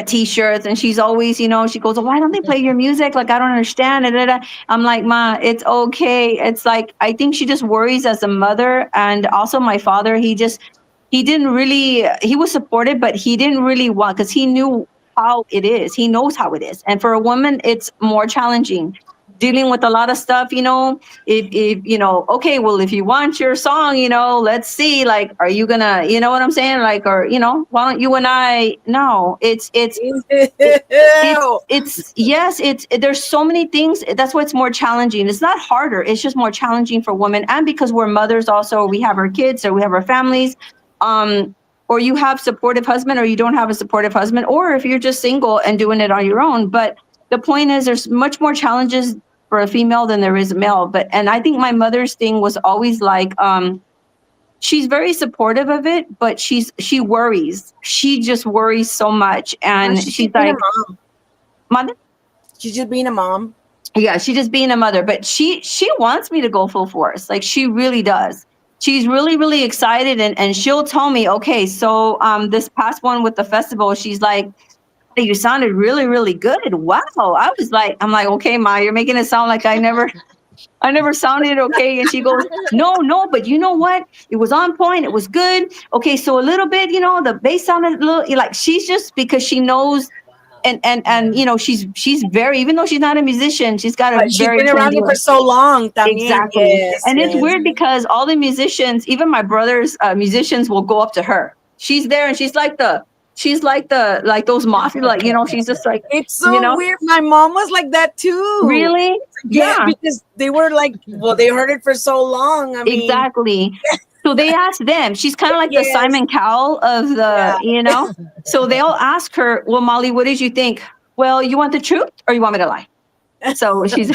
Speaker 5: t-shirts, and she's always, she goes, "Oh, why don't they play your music? Like I don't understand." Da, da, da." I'm like, "Ma, it's okay." It's like I think she just worries as a mother, and also my father. He didn't really he was supportive, but he didn't really want because he knew how it is. He knows how it is, and for a woman, it's more challenging dealing with a lot of stuff, if okay, well, if you want your song, let's see, like, are you gonna, what I'm saying, like, or why don't you and I, no, it, it's yes, there's so many things. That's why it's more challenging. It's not harder, it's just more challenging for women, and because we're mothers also, we have our kids, or we have our families, um or you have supportive husband, or you don't have a supportive husband, or if you're just single and doing it on your own. But the point is, there's much more challenges for a female than there is a male. But and I think my mother's thing was always like, she's very supportive of it, but she worries. She just worries so much, and
Speaker 1: She's
Speaker 5: she's
Speaker 1: just being a
Speaker 5: like,
Speaker 1: mom.
Speaker 5: mother.
Speaker 1: She's just being a mom.
Speaker 5: Yeah, she's just being a mother, but she wants me to go full force. Like she really does. she's really, really excited, and she'll tell me, okay, so this past one with the festival, she's like, "Hey, you sounded really, really good. Wow." I'm like, okay, Ma, you're making it sound like I never sounded okay. And she goes, no, no, but you know what? It was on point. It was good. Okay, so a little bit, the bass sounded a little like, she's just, because she knows, and she's very, even though she's not a musician, she's got a
Speaker 1: But she's
Speaker 5: very
Speaker 1: been
Speaker 5: tuned
Speaker 1: around you for
Speaker 5: ear.
Speaker 1: so long, también.
Speaker 5: Exactly.
Speaker 1: Yes,
Speaker 5: And it's
Speaker 1: yes.
Speaker 5: weird because all the musicians, even my brother's musicians, will go up to her. She's there, and like those mafia, like, she's just like,
Speaker 1: It's so weird. My mom was like that too.
Speaker 5: really?
Speaker 1: Yeah,
Speaker 5: Yeah,
Speaker 1: because they were like, well, they heard it for so long. I mean,
Speaker 5: exactly. So they ask them. She's kind of like the
Speaker 1: yes,
Speaker 5: Simon Cowell of
Speaker 1: yeah.
Speaker 5: the. So they'll ask her, well, Molly, what did you think? Well, you want the truth or you want me to lie? So she's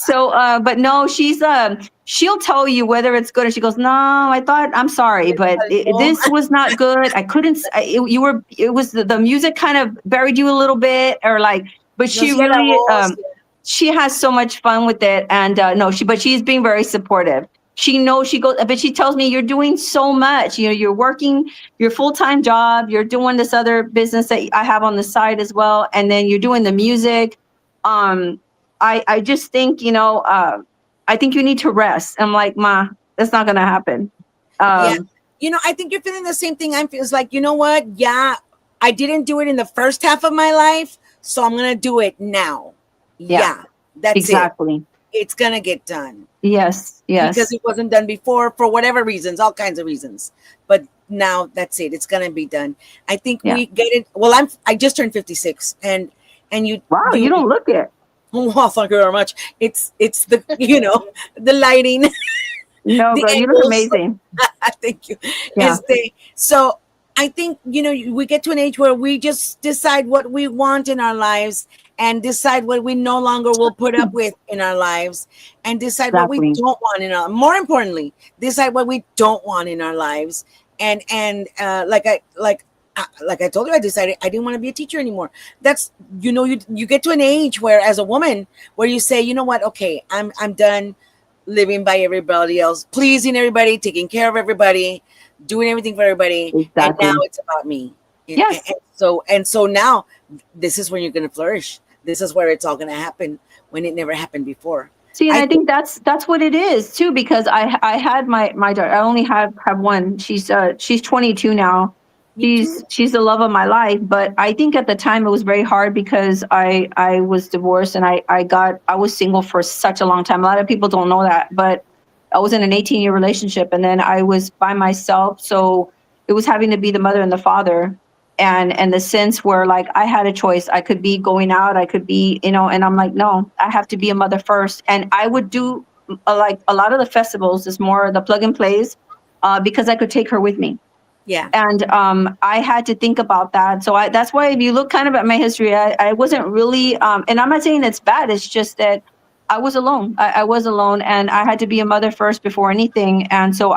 Speaker 5: but no, she'll tell you whether it's good, or she goes, no, I'm sorry, but this was not good. I couldn't, it was the music kind of buried you a little bit, or like, but
Speaker 1: No
Speaker 5: she
Speaker 1: sigue la
Speaker 5: really,
Speaker 1: voz.
Speaker 5: she has so much fun with it. And no, but she's being very supportive. She knows, she goes, but she tells me, you're doing so much, you're working your full-time job, you're doing this other business that I have on the side as well, and then you're doing the music. I just think, I think you need to rest. I'm like, Ma, that's not going to happen.
Speaker 1: Yeah. I think you're feeling the same thing I'm feeling. It's like, you know what? Yeah, I didn't do it in the first half of my life, so I'm going to do it now. Yeah, that's
Speaker 5: exactly.
Speaker 1: It's going to get done.
Speaker 5: Yes, yes.
Speaker 1: Because it wasn't done before for whatever reasons, all kinds of reasons. But now that's it. It's going to be done. I think we get it. Well, I just turned 56, and you.
Speaker 5: Wow, you don't look it.
Speaker 1: Oh, thank you very much. It's the the lighting.
Speaker 5: No, girl, you look amazing.
Speaker 1: Thank you.
Speaker 5: Yeah.
Speaker 1: So I think we get to an age where we just decide what we want in our lives, and decide what we no longer will put up with in our lives, and decide what we don't want in our. More importantly, decide what we don't want in our lives, and like I told you, I decided I didn't want to be a teacher anymore. That's you get to an age where, as a woman, where you say, you know what, okay, I'm done living by everybody else, pleasing everybody, taking care of everybody, doing everything for everybody,
Speaker 5: exactly.
Speaker 1: And now it's about me.
Speaker 5: Yes.
Speaker 1: And so now this is when you're going to flourish. This is where it's all going to happen, when it never happened before.
Speaker 5: See, and I think that's what it is too, because I had my daughter. I only have one. She's 22 now. She's the love of my life. But I think at the time it was very hard because I was divorced, and I was single for such a long time. A lot of people don't know that, but I was in an 18-year relationship, and then I was by myself. So it was having to be the mother and the father, and the sense where, like, I had a choice. I could be going out, I could be, and I'm like, no, I have to be a mother first. And I would do like a lot of the festivals is more the plug and plays, because I could take her with me.
Speaker 1: Yeah.
Speaker 5: And I had to think about that. So that's why, if you look kind of at my history, I wasn't really, and I'm not saying it's bad. It's just that I was alone. I was alone, and I had to be a mother first before anything. And so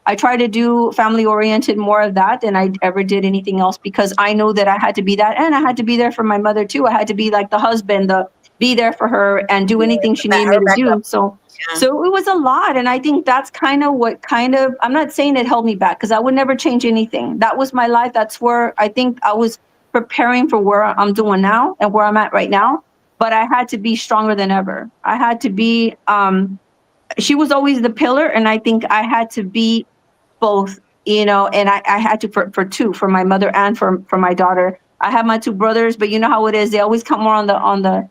Speaker 5: I tried to do family oriented more of that than I ever did anything else, because I know that I had to be that, and I had to be there for my mother too. I had to be like the husband, be there for her and do anything she needed me to do. So it was a lot. And I think that's kind of I'm not saying it held me back, because I would never change anything. That was my life. That's where I think I was preparing for where I'm doing now and where I'm at right now. But I had to be stronger than ever. I had to be, she was always the pillar. And I think I had to be both, and I had to for my mother and for my daughter. I have my two brothers, but you know how it is. They always come more on the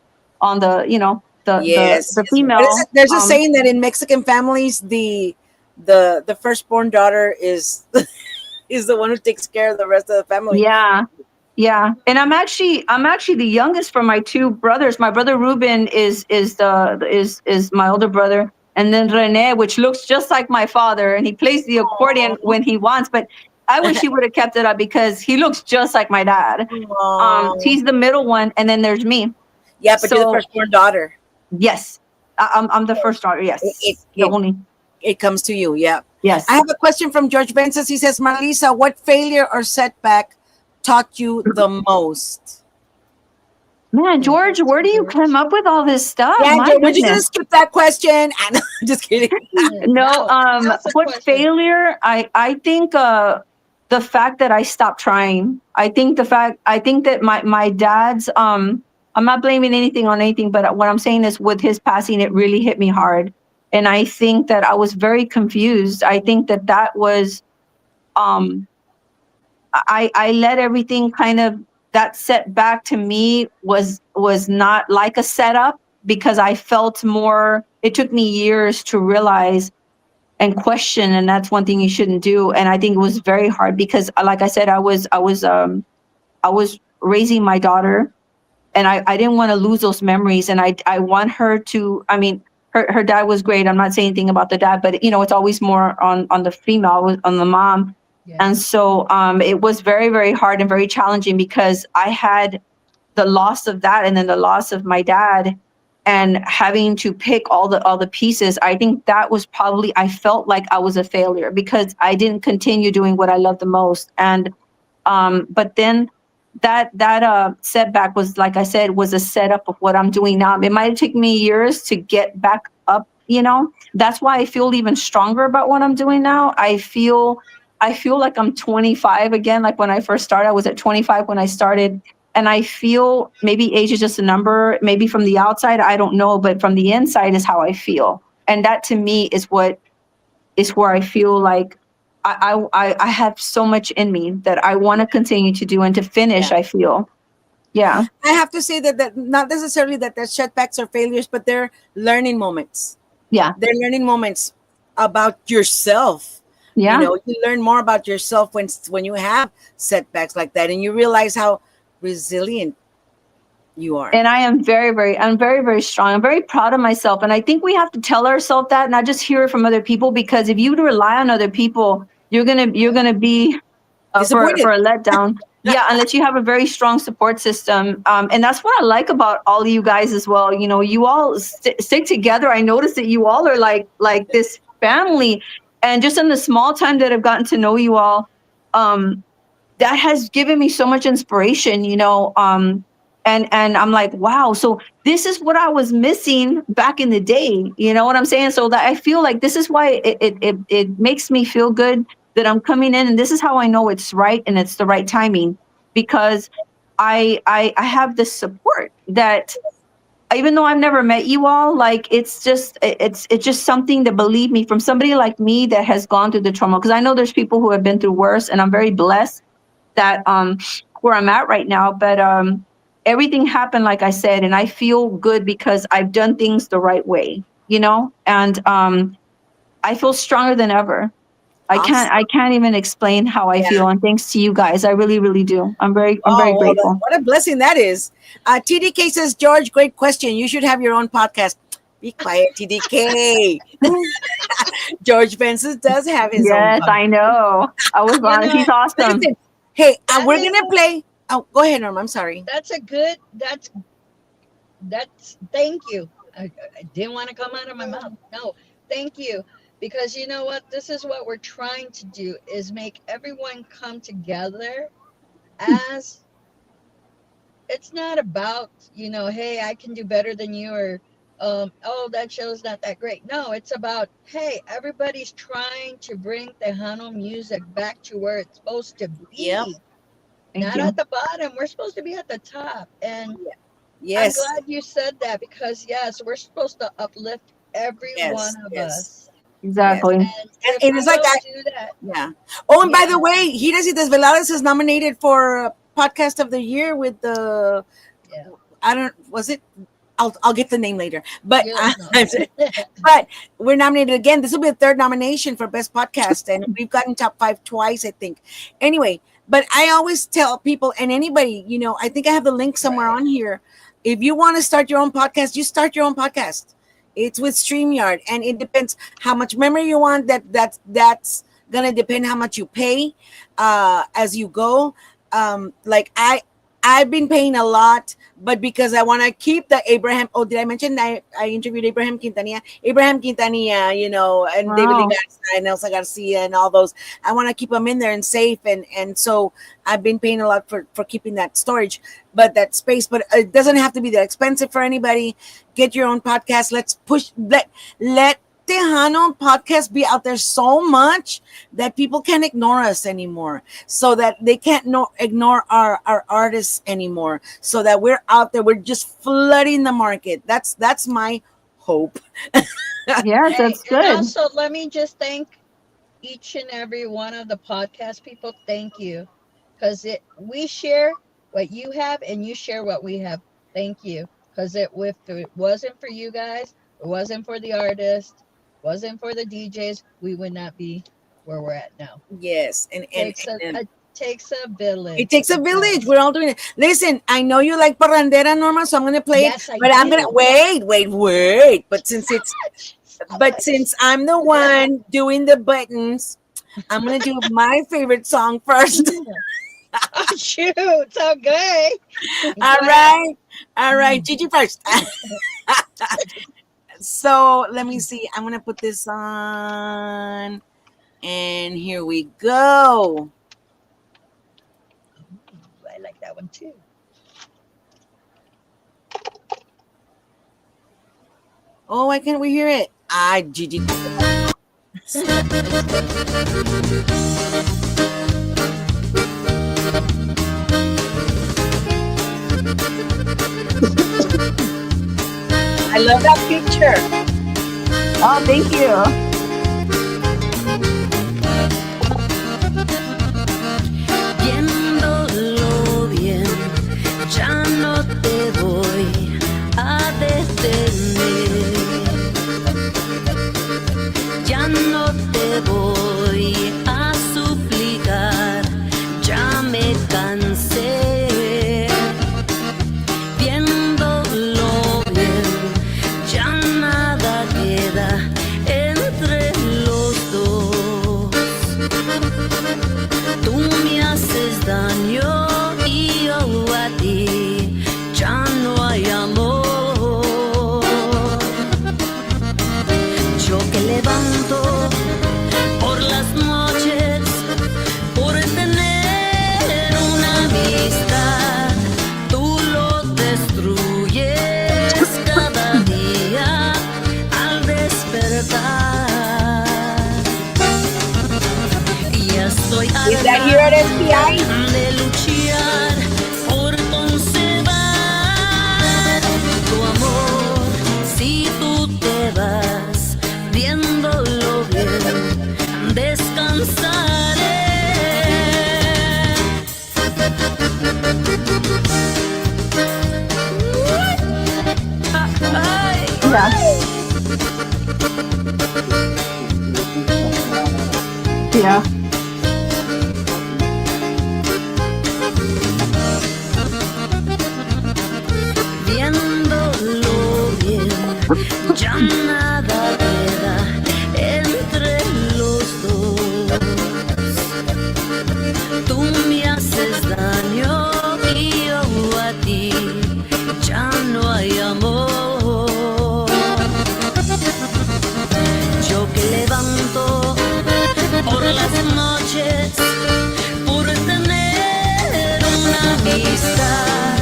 Speaker 5: the female.
Speaker 1: There's a saying that in Mexican families, the firstborn daughter is is the one who takes care of the rest of the family.
Speaker 5: Yeah. And I'm actually the youngest from my two brothers. My brother Ruben is my older brother, and then Rene, which looks just like my father, and he plays the accordion when he wants. But I wish he would have kept it up, because he looks just like my dad. He's the middle one, and then there's me.
Speaker 1: Yeah, but you're the firstborn daughter.
Speaker 5: Yes, I'm the first daughter. Yes,
Speaker 1: it comes to you. Yeah.
Speaker 5: Yes.
Speaker 1: I have a question from George Benzes. He says, Marlissa, what failure or setback taught you the most?
Speaker 5: Man, George, where do you come up with all this stuff?
Speaker 1: Yeah,
Speaker 5: My
Speaker 1: George, we're just gonna
Speaker 5: goodness.
Speaker 1: skip that question. And just kidding.
Speaker 5: No,
Speaker 2: Now's the
Speaker 5: what
Speaker 2: question.
Speaker 5: failure? I think the fact that I stopped trying. I think that my dad's I'm not blaming anything on anything, but what I'm saying is with his passing, it really hit me hard. And I think that I was very confused. I think that that was um I let everything kind of that setback to me was not like a setup because I felt more it took me years to realize and question, and that's one thing you shouldn't do. And I think it was very hard because like I said, I was raising my daughter, and I didn't want to lose those memories, and I want her to, I mean, her dad was great. I'm not saying anything about the dad, but it's always more on the female, on the mom. And
Speaker 2: Yes.
Speaker 5: so it was very, very hard and very challenging because I had the loss of that and then the loss of my dad and having to pick all the pieces. I think that was probably, I felt like I was a failure because I didn't continue doing what I love the most. And but then that setback was, like I said, was a setup of what I'm doing now. It might take me years to get back up. That's why I feel even stronger about what I'm doing now. I feel like I'm 25 again. Like when I first started, I was at 25 when I started. And I feel maybe age is just a number, maybe from the outside, I don't know, but from the inside is how I feel. And that to me is where I feel like I have so much in me that I want to continue to do and to finish,
Speaker 1: Yeah.
Speaker 5: I feel. Yeah.
Speaker 1: I have to say that not necessarily that they're setbacks or failures, but they're learning moments.
Speaker 5: Yeah.
Speaker 1: They're learning moments about yourself.
Speaker 5: Yeah.
Speaker 1: You learn more about yourself when you have setbacks like that, and you realize how resilient you are.
Speaker 5: And I'm very, very strong. I'm very proud of myself. And I think we have to tell ourselves that, not just hear it from other people, because if you rely on other people, you're gonna be
Speaker 1: Disappointed.
Speaker 5: for a letdown. Yeah, unless you have a very strong support system. And that's what I like about all of you guys as well. You all stick together. I noticed that you all are like this family. And just in the small time that I've gotten to know you all, that has given me so much inspiration. And I'm like, wow, so this is what I was missing back in the day. You know what I'm saying? So that I feel like this is why it makes me feel good that I'm coming in, and this is how I know it's right and it's the right timing, because I have this support that even though I've never met you all, like it's just something that, believe me, from somebody like me that has gone through the trauma, because I know there's people who have been through worse, and I'm very blessed that where I'm at right now. But everything happened, like I said, and I feel good because I've done things the right way. And I feel stronger than ever. I can't
Speaker 1: Awesome.
Speaker 5: I can't even explain how I
Speaker 1: Yeah.
Speaker 5: feel, and thanks to you guys, I really, really do. I'm very
Speaker 1: Oh, well,
Speaker 5: grateful.
Speaker 1: what a blessing that is. TDK says, George, great question. You should have your own podcast. Be quiet, TDK. George Benson does have his own
Speaker 5: Yes, I
Speaker 1: podcast.
Speaker 5: know. I was
Speaker 2: You
Speaker 5: on. He's
Speaker 2: know,
Speaker 5: awesome.
Speaker 1: Listen, hey,
Speaker 2: that
Speaker 1: we're
Speaker 2: is
Speaker 1: gonna play. Oh, go ahead, Norm. I'm sorry.
Speaker 2: that's a good that's thank you. I didn't want to come out of my mouth. No, thank you. Because you know what? This is what we're trying to do is make everyone come together as it's not about, hey, I can do better than you, or oh, that show's not that great. No, it's about, hey, everybody's trying to bring Tejano music back to where it's supposed to
Speaker 1: Yep.
Speaker 2: be.
Speaker 5: Thank
Speaker 2: Not at
Speaker 5: you.
Speaker 2: the bottom. We're supposed to be at the top. And I'm
Speaker 1: Yes.
Speaker 2: glad you said that because yes, we're supposed to uplift every one
Speaker 1: Yes.
Speaker 2: of
Speaker 1: Yes.
Speaker 2: us.
Speaker 1: Yes.
Speaker 5: Exactly.
Speaker 2: And
Speaker 1: And,
Speaker 2: if
Speaker 1: and
Speaker 2: we
Speaker 1: it's like
Speaker 2: don't do that,
Speaker 1: yeah. Oh, and by
Speaker 2: yeah,
Speaker 1: the way, Giras y Desveladas is nominated for Podcast of the Year with the
Speaker 2: yeah,
Speaker 1: I don't was it. I'll get the name later, but
Speaker 2: you let know.
Speaker 1: but we're nominated again. This will be the third nomination for best podcast, and we've gotten top 5 twice, I think. Anyway, but I always tell people and anybody, I think I have the link somewhere
Speaker 2: Right.
Speaker 1: on here. If you want to start your own podcast, you start your own podcast. It's with StreamYard, and it depends how much memory you want. That's gonna depend how much you pay as you go. Like I I've been paying a lot, but because I want to keep the Abraham. Oh, did I mention I interviewed Abraham Quintanilla? Abraham Quintanilla, and David Lee
Speaker 5: Wow.
Speaker 1: Garza and Elsa Garcia and all those. I want to keep them in there and safe, and so I've been paying a lot for keeping that storage, but that space. But it doesn't have to be that expensive for anybody. Get your own podcast. Let's push. Let Tejano podcast be out there so much that people can't ignore us anymore, so that they can't ignore our artists anymore, so that we're out there, we're just flooding the market. That's my hope.
Speaker 5: Yes,
Speaker 2: Hey,
Speaker 5: that's
Speaker 2: and
Speaker 5: good.
Speaker 2: also let me just thank each and every one of the podcast people. Thank you, because it we share what you have and you share what we have. Thank you, because if it wasn't for you guys, it wasn't for the artists, wasn't for the DJs, we would not be where we're at now.
Speaker 1: Yes, and and
Speaker 2: Takes a,
Speaker 1: and
Speaker 2: it takes a
Speaker 1: it
Speaker 2: village.
Speaker 1: takes a
Speaker 2: It
Speaker 1: village.
Speaker 2: does.
Speaker 1: We're all doing it. Listen, I know you like Parrandera, Norma, so I'm gonna play it,
Speaker 2: Yes, I
Speaker 1: but I'm gonna
Speaker 2: do.
Speaker 1: wait.
Speaker 2: So much, so
Speaker 1: But
Speaker 2: much.
Speaker 1: since I'm the one doing the buttons, I'm gonna do my favorite song first.
Speaker 2: Oh shoot! Okay,
Speaker 1: All
Speaker 2: go ahead.
Speaker 1: right. All right. Gigi first. So let me see. I'm going to put this on. And here we go.
Speaker 2: I like that one too.
Speaker 1: Oh, why can't we hear it? Ah, Gigi. I love that picture.
Speaker 5: Oh, thank you.
Speaker 4: Viéndolo bien, ya no te voy a detener, ya no te voy a suplicar, ya me cansé. Viéndolo bien, ya nada queda entre los dos. Tú me haces daño y yo a ti, ya no hay amor. Yo que levanto por las noches por tener una amistad, tú lo destruyes cada día al despertar. Y estoy
Speaker 1: Is that
Speaker 4: harta
Speaker 1: here at SPI?
Speaker 4: de luchar por conservar tu amor. Si tú te vas, viéndolo bien, descansaré. Ay,
Speaker 5: Yeah. Yeah.
Speaker 4: viéndolo bien, ya nada queda entre los dos. Tú me haces daño y yo a ti, ya no hay amor. Yo que levanto por las noches por tener una amistad,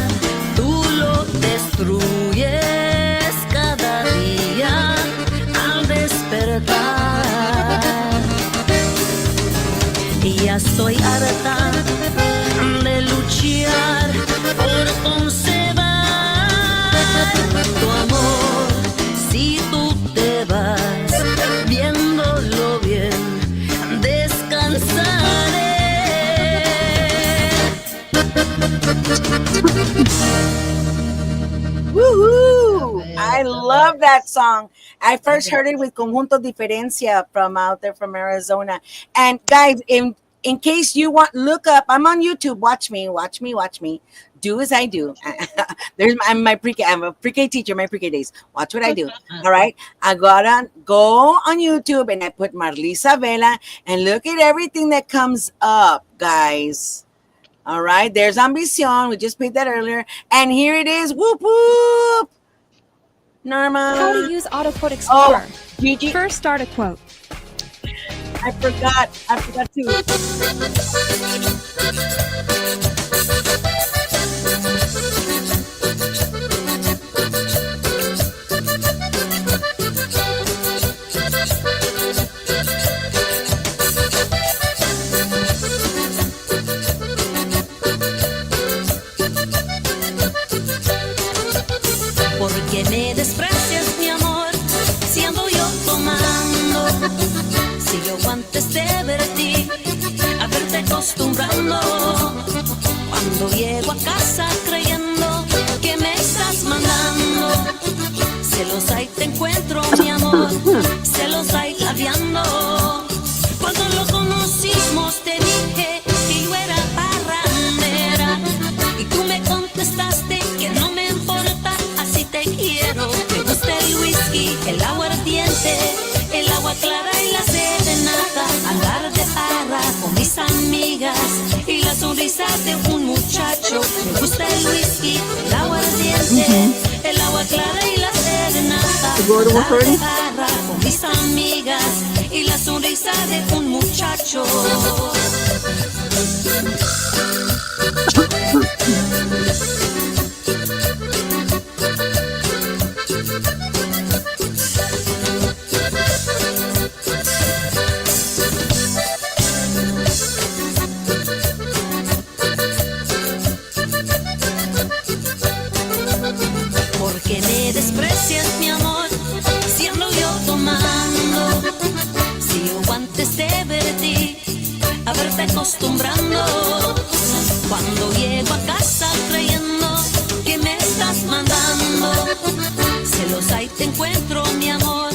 Speaker 4: tú lo destruyes cada día al despertar. Y ya estoy harta de luchar por conservar tu amor. Si tú te vas, viéndolo bien, descansaré.
Speaker 1: Woohoo! I
Speaker 2: Love
Speaker 1: love
Speaker 2: it.
Speaker 1: that song. I
Speaker 2: Love
Speaker 1: first heard
Speaker 2: it.
Speaker 1: it with Conjunto Diferencia from out there from Arizona. And guys, in case you want, look up. I'm on YouTube. Watch me. Watch me. Watch me. Do as I do. I'm my pre-K. I'm a pre-K teacher. My pre-K days. Watch what I do. All right. I gotta go on YouTube and I put Marlissa Vela and look at everything that comes up, guys. All right, there's Ambition. We just played that earlier. And here it is. Whoop, whoop. Norma.
Speaker 7: How to use Autoquote
Speaker 1: Oh,
Speaker 7: Explorer.
Speaker 1: Gigi.
Speaker 7: First, start a quote.
Speaker 1: I forgot. I forgot to.
Speaker 4: Porque me desprecias, mi amor, siendo yo tomando. Si yo antes de verte, a verte acostumbrando. Cuando llego a casa creyendo que me estás mandando. Celos ahí te encuentro, mi amor, celos ahí labiando. Cuando lo conocimos te dije que yo era parrandera. Y tú me contestaste que no me importa, así te quiero. Me gusta el whisky, el agua ardiente, el agua clara y la serenata. Andar de parra con mis amigas y la sonrisa de un muchacho. Me gusta el whisky, el agua ardiente, el agua clara y la serenata. Andar de parra con mis amigas y la sonrisa de un muchacho. Porque me desprecias, mi amor, siendo yo tomando. Si yo antes de verte, a verte acostumbrando. Cuando llego a casa creyendo que me estás mandando. Celos ahí te encuentro, mi amor,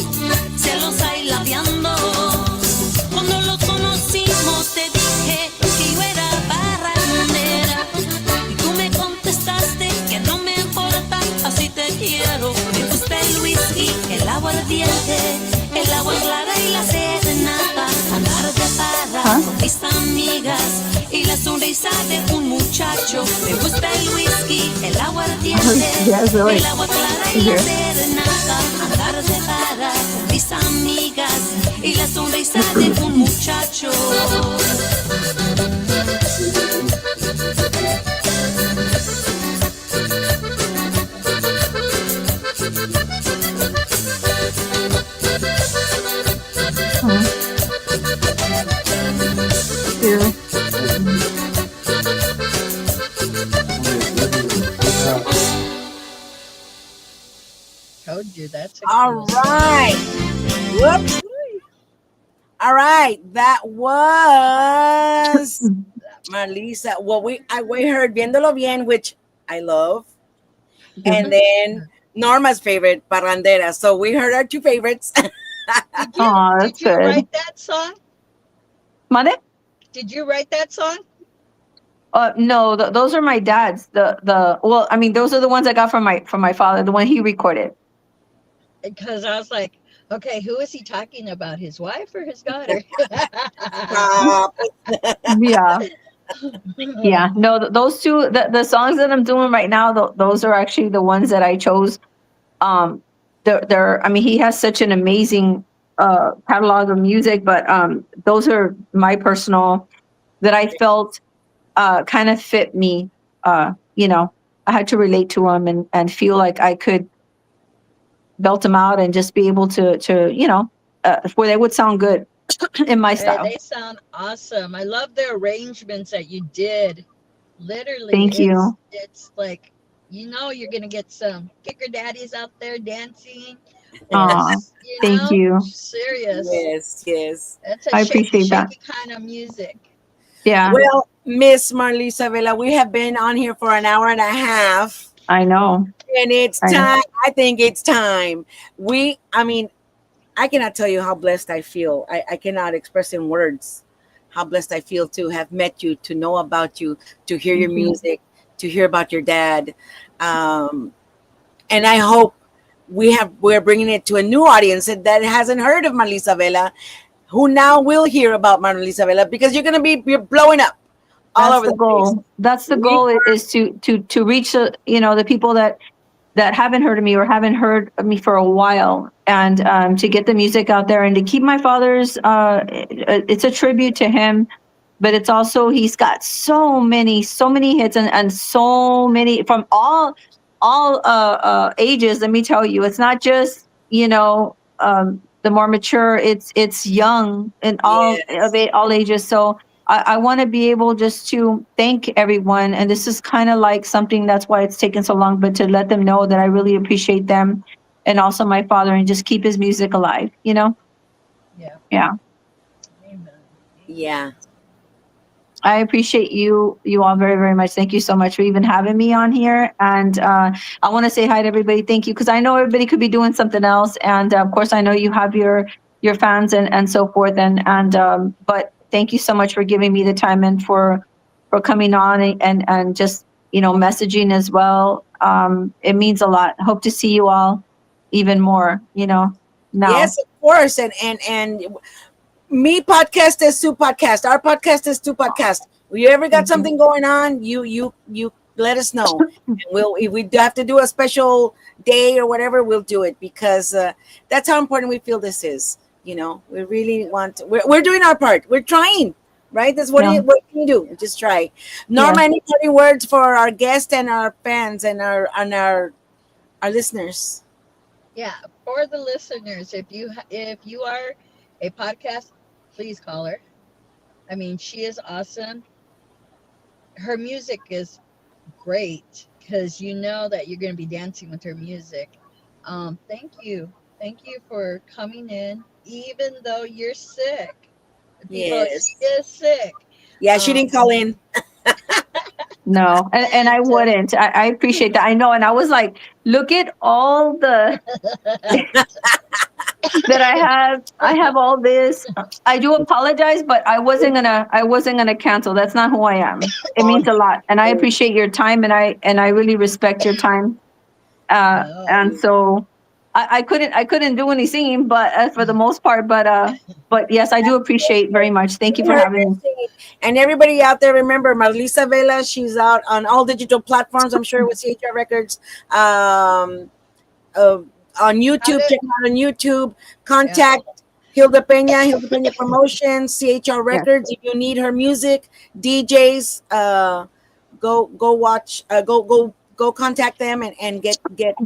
Speaker 4: celos ahí labiando. Cuando lo conocimos te dije que yo era parrandera. Y tú me contestaste que no me importa, así te quiero. Me gusta el whisky, el agua ardiente, el agua clara y la serenata. Andar de parra con mis amigas y la sonrisa de un muchacho. Me gusta el whisky, el agua ardiente, el agua clara y la serenata. Andar de parra con mis amigas y la sonrisa de un muchacho.
Speaker 2: Told you that's a
Speaker 1: All
Speaker 2: cool song.
Speaker 1: right. Whoops. All right. That was Marlisa. Well, we heard Viéndolo Bien, which I love. And then Norma's favorite, Parrandera. So we heard our two favorites.
Speaker 5: Oh, that's
Speaker 2: Did you
Speaker 5: good.
Speaker 2: write that song?
Speaker 5: Mane?
Speaker 2: Did you write that song?
Speaker 5: No, those are my dad's. Well, I mean, those are the ones I got from my father. The one he recorded.
Speaker 2: Because I was like, okay, who is he talking about? His wife or his daughter?
Speaker 5: Yeah, yeah. No, those two. The songs that I'm doing right now, those are actually the ones that I chose. They're. I mean, he has such an amazing catalog of music, but those are my personal that I felt kind of fit me. You know, I had to relate to them and feel like I could belt them out and just be able to where they would sound good in my
Speaker 2: Yeah,
Speaker 5: style.
Speaker 2: they sound awesome. I love the arrangements that you did. Literally,
Speaker 5: Thank you.
Speaker 2: it's like, you're gonna get some kicker daddies out there dancing.
Speaker 5: Aw, thank you.
Speaker 2: Serious.
Speaker 1: Yes, yes.
Speaker 2: That's a
Speaker 5: I
Speaker 2: shaky,
Speaker 5: appreciate that.
Speaker 2: shaky kind of music.
Speaker 5: Yeah,
Speaker 1: Well, Miss Marlissa Vela, we have been on here for an hour and a half.
Speaker 5: I know.
Speaker 1: And it's
Speaker 5: I know.
Speaker 1: time. I think it's time. I mean, I cannot tell you how blessed I feel. I cannot express in words how blessed I feel to have met you, to know about you, to hear your music, to hear about your dad. And I hope we're bringing it to a new audience that hasn't heard of Marlissa Vela, who now will hear about Marlissa Vela, because you're blowing up all
Speaker 5: That's
Speaker 1: over
Speaker 5: the
Speaker 1: the place.
Speaker 5: goal. That's the
Speaker 1: We
Speaker 5: goal, is to reach the people that haven't heard of me or haven't heard of me for a while, and to get the music out there and to keep my father's. It's a tribute to him, but it's also, he's got so many hits, and so many from all ages. Let me tell you, it's not just the more mature. It's young and
Speaker 1: yes.
Speaker 5: all ages. So I want to be able just to thank everyone. And this is kind of like something, that's why it's taken so long, but to let them know that I really appreciate them, and also my father, and just keep his music alive,
Speaker 2: Yeah.
Speaker 5: Yeah.
Speaker 2: Amen. Amen.
Speaker 1: Yeah.
Speaker 5: I appreciate you all very, very much. Thank you so much for even having me on here. And I want to say hi to everybody. Thank you, because I know everybody could be doing something else. And of course, I know you have your fans and so forth. And but thank you so much for giving me the time, and for coming on, and just messaging as well. It means a lot. Hope to see you all even more. Now.
Speaker 1: Yes, of course. And me podcast is Sue podcast. Our podcast is Sue podcast. We ever got
Speaker 5: Thank you.
Speaker 1: something going on, you let us know. And we'll, if we have to do a special day or whatever, we'll do it, because that's how important we feel this is. We really want. We're doing our part. We're trying. Right. That's what.
Speaker 5: Yeah.
Speaker 1: What can you do? Just try.
Speaker 5: Yeah.
Speaker 1: Norma, any parting words for our guests and our fans and our listeners?
Speaker 2: Yeah, for the listeners, if you are a podcast, please call her. I mean, she is awesome. Her music is great, because you know that you're going to be dancing with her music. Thank you for coming in, even though you're sick. People, she
Speaker 1: Yes.
Speaker 2: is sick.
Speaker 1: Yeah, she
Speaker 2: Um,
Speaker 1: didn't call in.
Speaker 5: No, and I
Speaker 2: and
Speaker 5: wouldn't. I appreciate that. I know, and I was like, look at all the that I have. I have all this. I do apologize, but I wasn't gonna cancel. That's not who I am. It
Speaker 1: Oh,
Speaker 5: means a lot, and I appreciate your time, and I really respect your time. And
Speaker 2: no,
Speaker 5: so I couldn't do any singing, but for the most part, but yes, I do appreciate very much. Thank you
Speaker 1: we
Speaker 5: for
Speaker 1: heard
Speaker 5: having
Speaker 1: her
Speaker 5: me.
Speaker 1: singing. And everybody out there, remember Marlissa Vela. She's out on all digital platforms. I'm sure with CHR Records. Um, uh, on
Speaker 2: how
Speaker 1: YouTube,
Speaker 2: did,
Speaker 1: check her out on YouTube.
Speaker 2: yeah,
Speaker 1: Contact Hilda Pena Promotions, CHR
Speaker 5: Yes.
Speaker 1: Records. If you need her music, DJs, go watch, go contact them, and get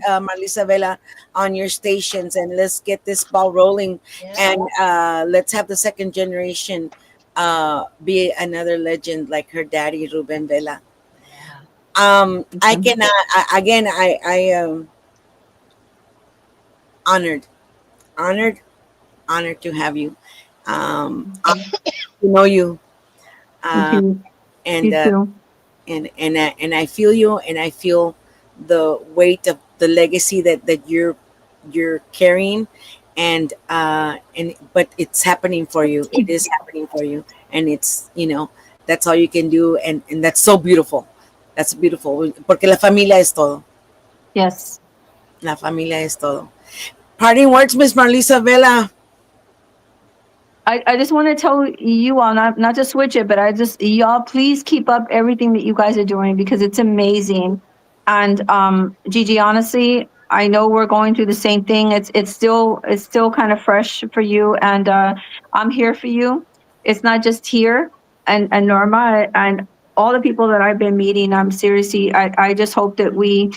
Speaker 1: Marlisa Vela on your stations, and let's get this ball rolling,
Speaker 2: yeah,
Speaker 1: and let's have the second generation be another legend like her daddy Ruben Vela.
Speaker 2: yeah.
Speaker 5: Thank
Speaker 1: I
Speaker 5: you.
Speaker 1: cannot. Again, I am honored, honored, honored to have you. Honored to know you,
Speaker 5: Thank
Speaker 1: uh,
Speaker 5: you.
Speaker 1: and
Speaker 5: You
Speaker 1: uh,
Speaker 5: too.
Speaker 1: and I feel you, and I feel the weight of the legacy that you're carrying, and but it's happening for you. It is happening for you, and it's that's all you can do, and that's so beautiful. That's beautiful, porque la familia es todo.
Speaker 5: Yes.
Speaker 1: La familia es todo. Parting words, Miss Marlisa Vela.
Speaker 5: I just want to tell you all, not to switch it, but y'all please keep up everything that you guys are doing, because it's amazing. And Gigi, honestly, I know we're going through the same thing. It's still kind of fresh for you, and I'm here for you. It's not just here, and Norma and all the people that I've been meeting. I'm seriously, I just hope that we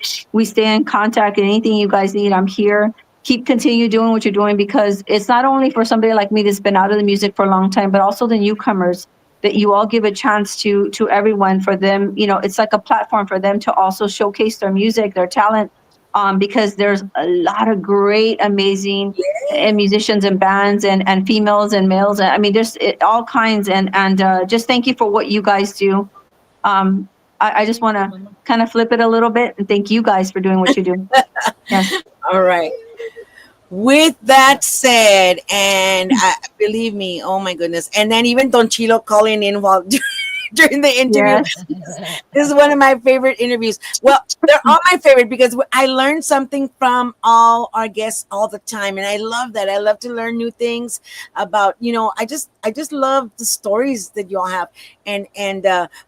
Speaker 5: stay in contact, and anything you guys need, I'm here. Continue doing what you're doing, because it's not only for somebody like me that's been out of the music for a long time, but also the newcomers, that you all give a chance to everyone, for them. It's like a platform for them to also showcase their music, their talent, because there's a lot of great, amazing and musicians and bands, and females and males. I mean, there's all kinds, and just thank you for what you guys do. I just
Speaker 2: Thank
Speaker 5: want
Speaker 2: you,
Speaker 5: to
Speaker 2: Mama.
Speaker 5: kind of flip it a little bit and thank you guys for doing what you do. Yes.
Speaker 1: All right. With that said, and believe me, oh my goodness, and then even Don Chilo calling in while during the interview.
Speaker 5: Yes.
Speaker 1: This is one of my favorite interviews. Well, they're all my favorite because I learn something from all our guests all the time, and I love that. I love to learn new things about, I just love the stories that you all have, and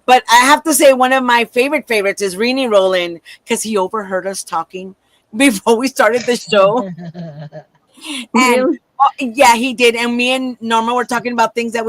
Speaker 1: but I have to say one of my favorites is Rini Roland because he overheard us talking before we started the show. And
Speaker 5: Really?
Speaker 1: yeah, he did. And me and Norma were talking about things that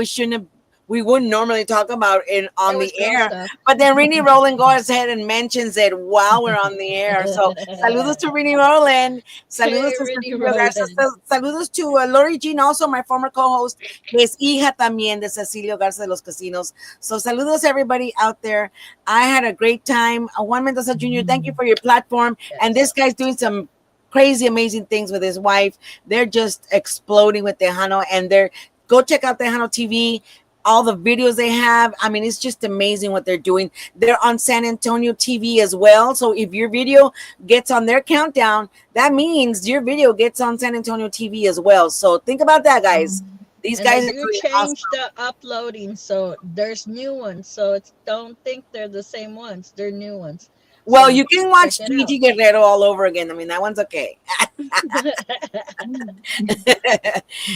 Speaker 1: we wouldn't normally talk about
Speaker 2: It
Speaker 1: on
Speaker 2: was
Speaker 1: the
Speaker 2: girl
Speaker 1: air.
Speaker 2: stuff.
Speaker 1: But then Rini Roland goes ahead and mentions it while we're on the air. So saludos to Rini Roland. Saludos
Speaker 2: Hey,
Speaker 1: to
Speaker 2: Rennie
Speaker 1: Cecilio Garza.
Speaker 2: Roland.
Speaker 1: Saludos to Lori Jean, also my former co-host, que es hija también de Cecilio Garza de los Casinos. So saludos everybody out there. I had a great time. Juan Mendoza Jr., thank you for your platform. And
Speaker 2: Yes.
Speaker 1: this guy's doing some crazy amazing things with his wife. They're just exploding with Tejano, and they're go check out Tejano TV, all the videos they have. I mean, it's just amazing what they're doing. They're on San Antonio TV as well, so if your video gets on their countdown, that means your video gets on San Antonio TV as well. So think about that, guys. These
Speaker 2: And they
Speaker 1: guys are
Speaker 2: do
Speaker 1: doing
Speaker 2: change
Speaker 1: awesome.
Speaker 2: the uploading, so there's new ones. So it's don't think they're the same ones. They're new ones.
Speaker 1: Well,
Speaker 2: So
Speaker 1: you can
Speaker 2: check
Speaker 1: watch
Speaker 2: it out.
Speaker 1: Gigi Guerrero all over again. I mean, that one's okay.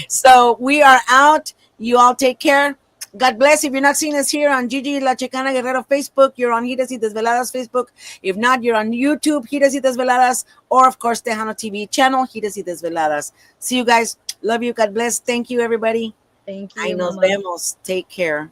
Speaker 1: So we are out. You all take care. God bless. If you're not seeing us here on Gigi La Chicana Guerrero Facebook, you're on Giras y Desveladas Facebook. If not, you're on YouTube, Giras y Desveladas, or of course, Tejano TV channel, Giras y Desveladas. See you guys. Love you. God bless. Thank you, everybody.
Speaker 2: Thank
Speaker 1: Ahí
Speaker 2: you,
Speaker 1: nos
Speaker 2: Mama.
Speaker 1: vemos. Take care.